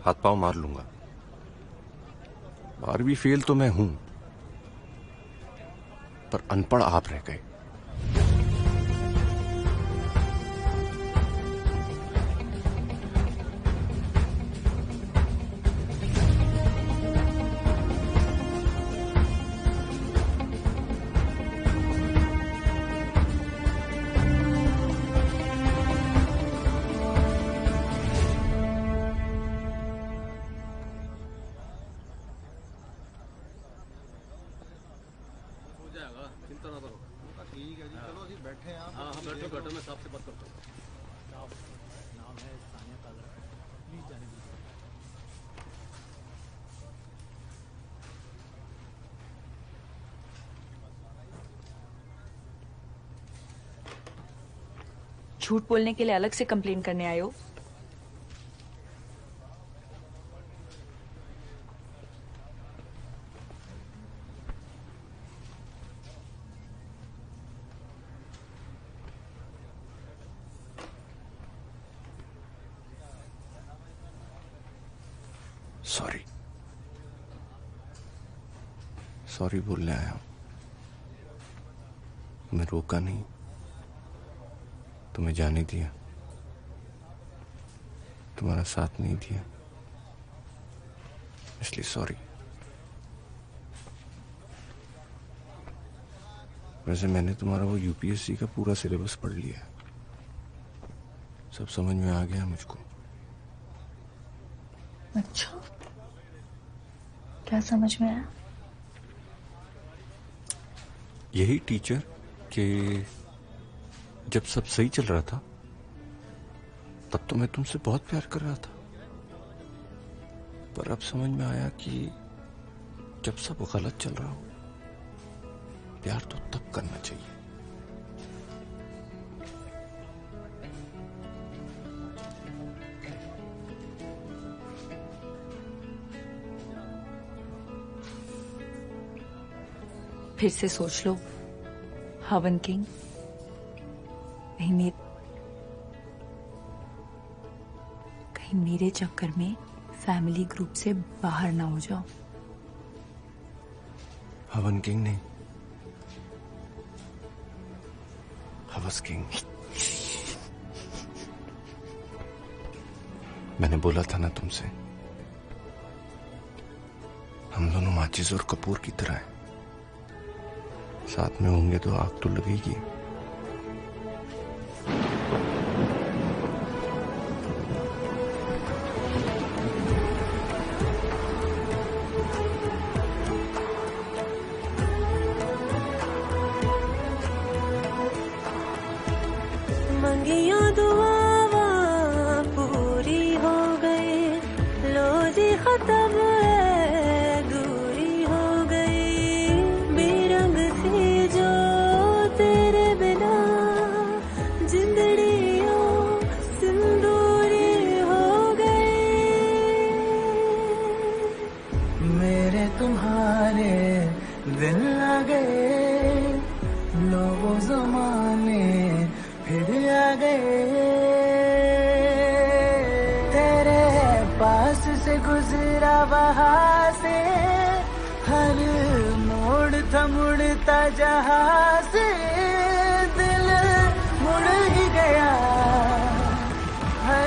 हाथ पांव मार लूंगा। 12वीं फेल तो मैं हूं, पर अनपढ़ आप रह गए। झूठ बोलने के लिए अलग से कंप्लेन करने आए हो? सॉरी, सॉरी बोलने आया हूं। मैं रोका नहीं, तुम्हें जाने दिया, तुम्हारा साथ नहीं दिया, इसलिए सॉरी। वैसे मैंने तुम्हारा वो यूपीएससी का पूरा सिलेबस पढ़ लिया, सब समझ में आ गया मुझको। अच्छा, क्या समझ में आया? यही टीचर कि जब सब सही चल रहा था तब तो मैं तुमसे बहुत प्यार कर रहा था, पर अब समझ में आया कि जब सब गलत चल रहा हो प्यार तो तब करना चाहिए। फिर से सोच लो हवन किंग, कहीं मेरे चक्कर में फैमिली ग्रुप से बाहर ना हो जाओ। हवन किंग नहीं, हवस किंग। मैंने बोला था ना तुमसे, हम दोनों माचिस और कपूर की तरह हैं, साथ में होंगे तो आग तो लगेगी। मंगियों दुआवा पूरी हो गई, लो जी खत्म है दूरी हो गई, बेरंग सी जो तेरे बिना जिंदड़ियों सिंदूरी हो गई। मेरे तुम्हारे दिन लगे, लो वो जमाने फिर आ गए, तेरे पास से गुजरा वहां से, हर मोड़ था मुड़ता जहां से, दिल मुड़ ही गया है।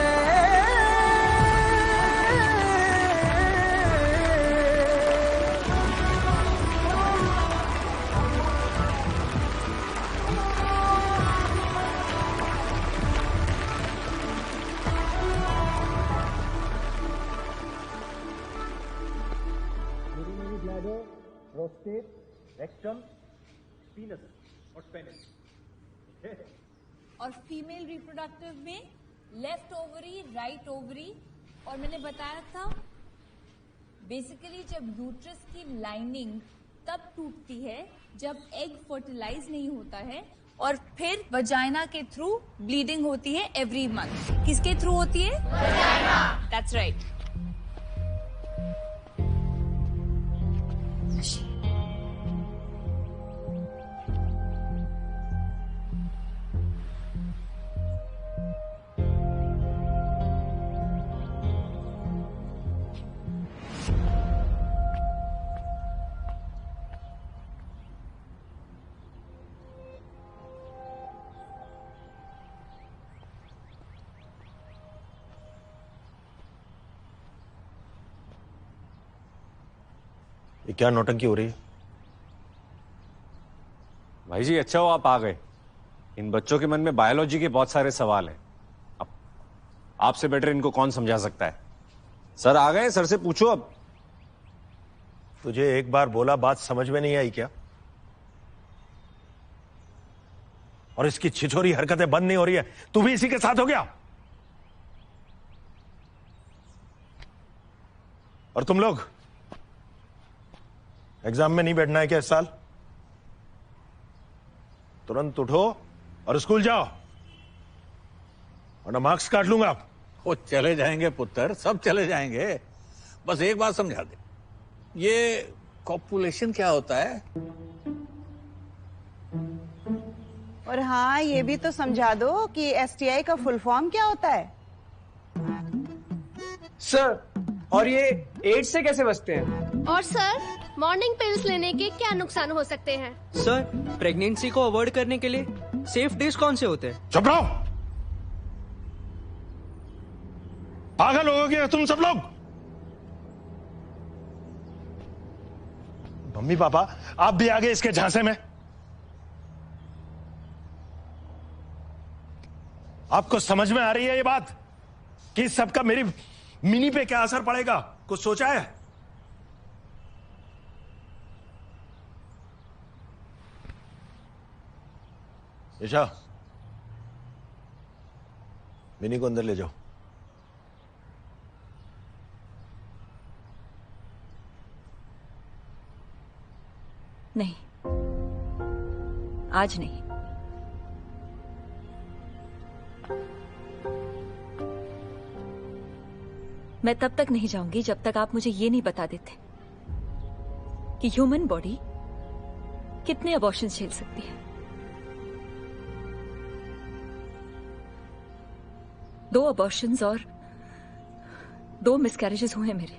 प्रोस्टेट, रेक्टम, पीनस और स्पेनिस। और फीमेल रिप्रोडक्टिव में लेफ्ट ओवरी, राइट ओवरी, और मैंने बताया था बेसिकली जब यूट्रस की लाइनिंग तब टूटती है जब एग फर्टिलाइज नहीं होता है और फिर वजाइना के थ्रू ब्लीडिंग होती है एवरी मंथ। किसके थ्रू होती है? वजाइना। That's right. ये क्या नौटंकी हो रही है? भाई जी अच्छा हो आप आ गए। इन बच्चों के मन में बायोलॉजी के बहुत सारे सवाल हैं। अब आपसे बेटर इनको कौन समझा सकता है? सर आ गए, सर से पूछो। अब तुझे एक बार बोला, बात समझ में नहीं आई क्या? और इसकी छिछोरी हरकतें बंद नहीं हो रही है, तू भी इसी के साथ हो गया। और तुम लोग एग्जाम में नहीं बैठना है क्या इस साल? तुरंत उठो और स्कूल जाओ, वरना मार्क्स काट लूंगा। वो चले जाएंगे पुत्र, सब चले जाएंगे। बस एक बात समझा दे, ये कॉपुलेशन क्या होता है? और हाँ, ये भी तो समझा दो कि STI का फुल फॉर्म क्या होता है। सर, और ये एड्स से कैसे बचते हैं? और सर, मॉर्निंग पिल्स लेने के क्या नुकसान हो सकते हैं? सर, प्रेगनेंसी को अवॉइड करने के लिए सेफ डेज कौन से होते हैं? चुप रहो, पागल हो गए तुम सब लोग। मम्मी पापा आप भी आ गए इसके झांसे में। आपको समझ में आ रही है ये बात कि इस सबका मेरी मिनी पे क्या असर पड़ेगा? कुछ सोचा है? ईशा, मिनी को अंदर ले जाओ। नहीं, आज नहीं। मैं तब तक नहीं जाऊंगी जब तक आप मुझे ये नहीं बता देते कि ह्यूमन बॉडी कितने अबॉर्शन झेल सकती है। 2 अबॉर्शंस और 2 मिसकैरेजेस हुए मेरे।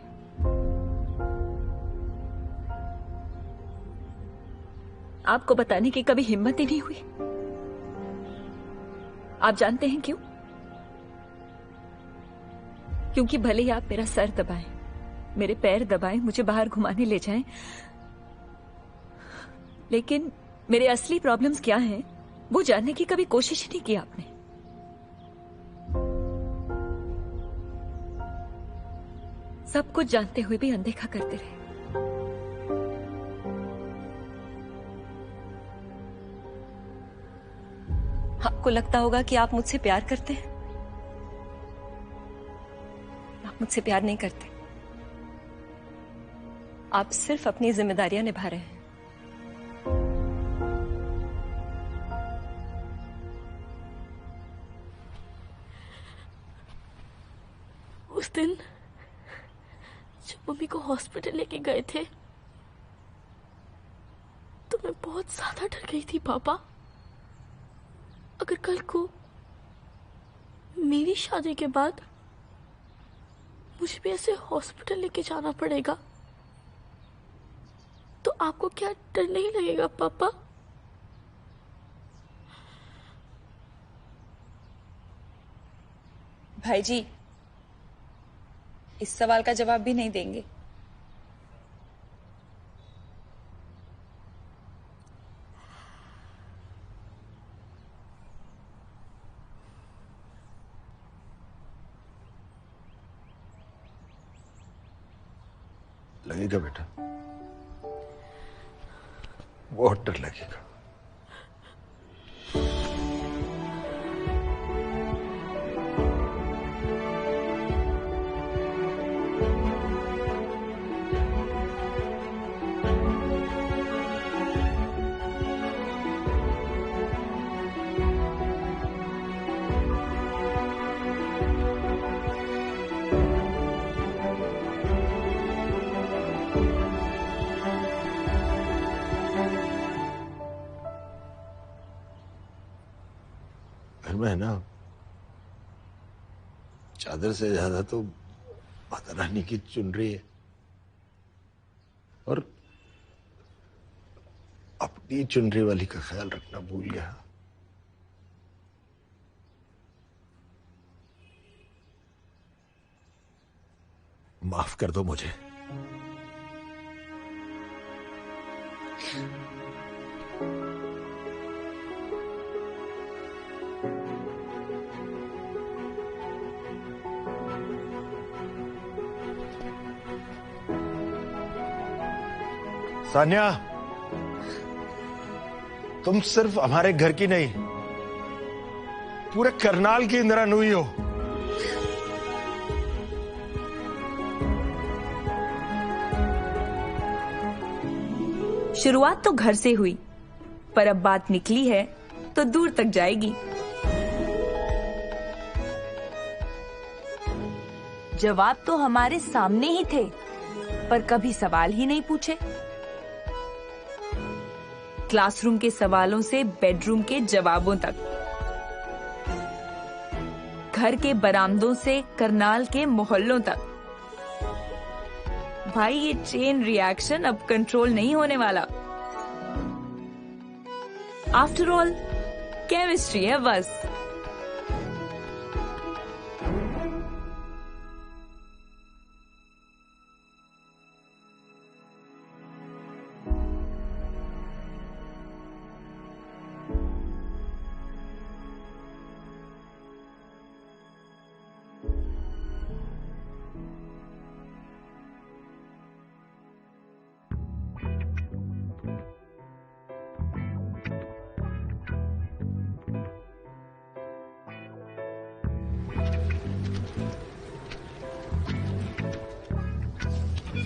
आपको बताने की कभी हिम्मत ही नहीं हुई। आप जानते हैं क्यों? क्योंकि भले ही आप मेरा सर दबाएं, मेरे पैर दबाएं, मुझे बाहर घुमाने ले जाएं, लेकिन मेरे असली प्रॉब्लम्स क्या हैं वो जानने की कभी कोशिश ही नहीं की आपने। सब कुछ जानते हुए भी अनदेखा करते रहे। आपको लगता होगा कि आप मुझसे प्यार करते हैं। आप मुझसे प्यार नहीं करते। आप सिर्फ अपनी जिम्मेदारियां निभा रहे हैं। उस दिन जब मम्मी को हॉस्पिटल लेके गए थे तो मैं बहुत ज्यादा डर गई थी पापा। अगर कल को मेरी शादी के बाद मुझे भी ऐसे हॉस्पिटल लेके जाना पड़ेगा तो आपको क्या डर नहीं लगेगा पापा? भाई जी इस सवाल का जवाब भी नहीं देंगे। लगेगा बेटा, बहुत डर लगेगा। में है ना, चादर से ज्यादा तो माता रानी की चुनरी है। और अपनी चुनरी वाली का ख्याल रखना भूल गया। माफ कर दो मुझे। सान्या, तुम सिर्फ हमारे घर की नहीं, पूरे करनाल की इंदिरा नूई हो। शुरुआत तो घर से हुई, पर अब बात निकली है तो दूर तक जाएगी। जवाब तो हमारे सामने ही थे, पर कभी सवाल ही नहीं पूछे। क्लासरूम के सवालों से बेडरूम के जवाबों तक, घर के बरामदों से करनाल के मोहल्लों तक। भाई ये चेन रिएक्शन अब कंट्रोल नहीं होने वाला। आफ्टर ऑल केमिस्ट्री है बस।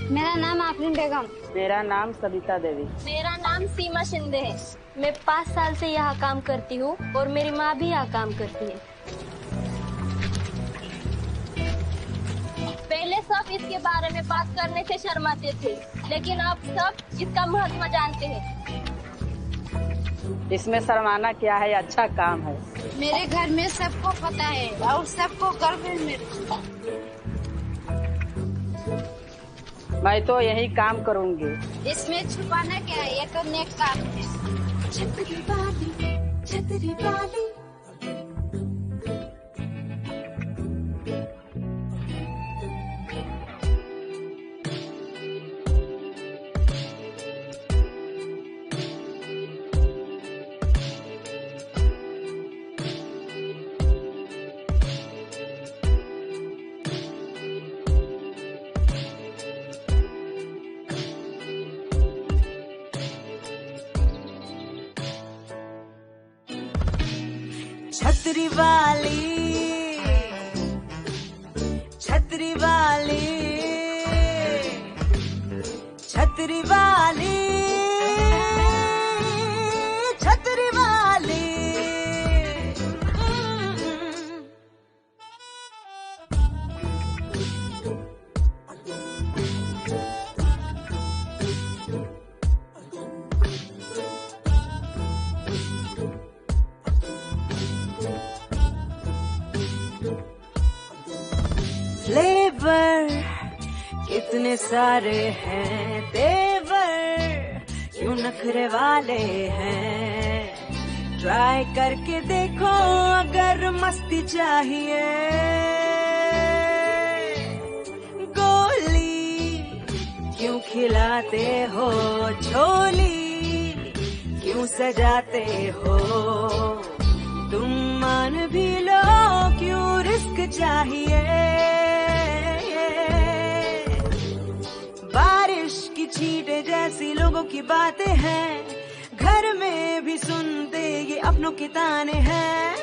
मेरा नाम आफरीन बेगम। मेरा नाम सविता देवी। मेरा नाम सीमा शिंदे है। मैं 5 साल से यहाँ काम करती हूँ और मेरी माँ भी यहाँ काम करती है। पहले सब इसके बारे में बात करने से शर्माते थे, लेकिन अब सब इसका महत्व जानते हैं। इसमें शर्माना क्या है, अच्छा काम है। मेरे घर में सबको पता है और सबको गर्व है मेरे। मैं तो यही काम करूंगी। इसमें छुपाना क्या है, ये तो नेक काम है। छतरी वाली, छतरी वाली। छतरी वाली, छतरी वाली, छतरी वाली, छतरी वाली। फ्लेवर कितने सारे हैं, तेवर क्यों नखरे वाले हैं। ट्राई करके देखो अगर मस्ती चाहिए। गोली क्यों खिलाते हो, झोली क्यों सजाते हो। तुम मान भी लो क्यों रिस्क चाहिए। बारिश की छींटे जैसी लोगों की बातें हैं, घर में भी सुनते ये अपनों के ताने हैं।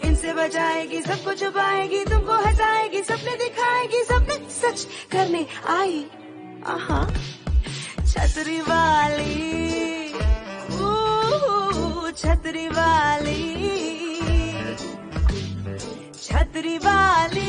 इनसे बचाएगी, सबको छुपाएगी, तुमको हंसाएगी, सपने दिखाएगी, सपने सच करने आई। आहा छतरी वाली, छतरी वाली, छतरी वाली।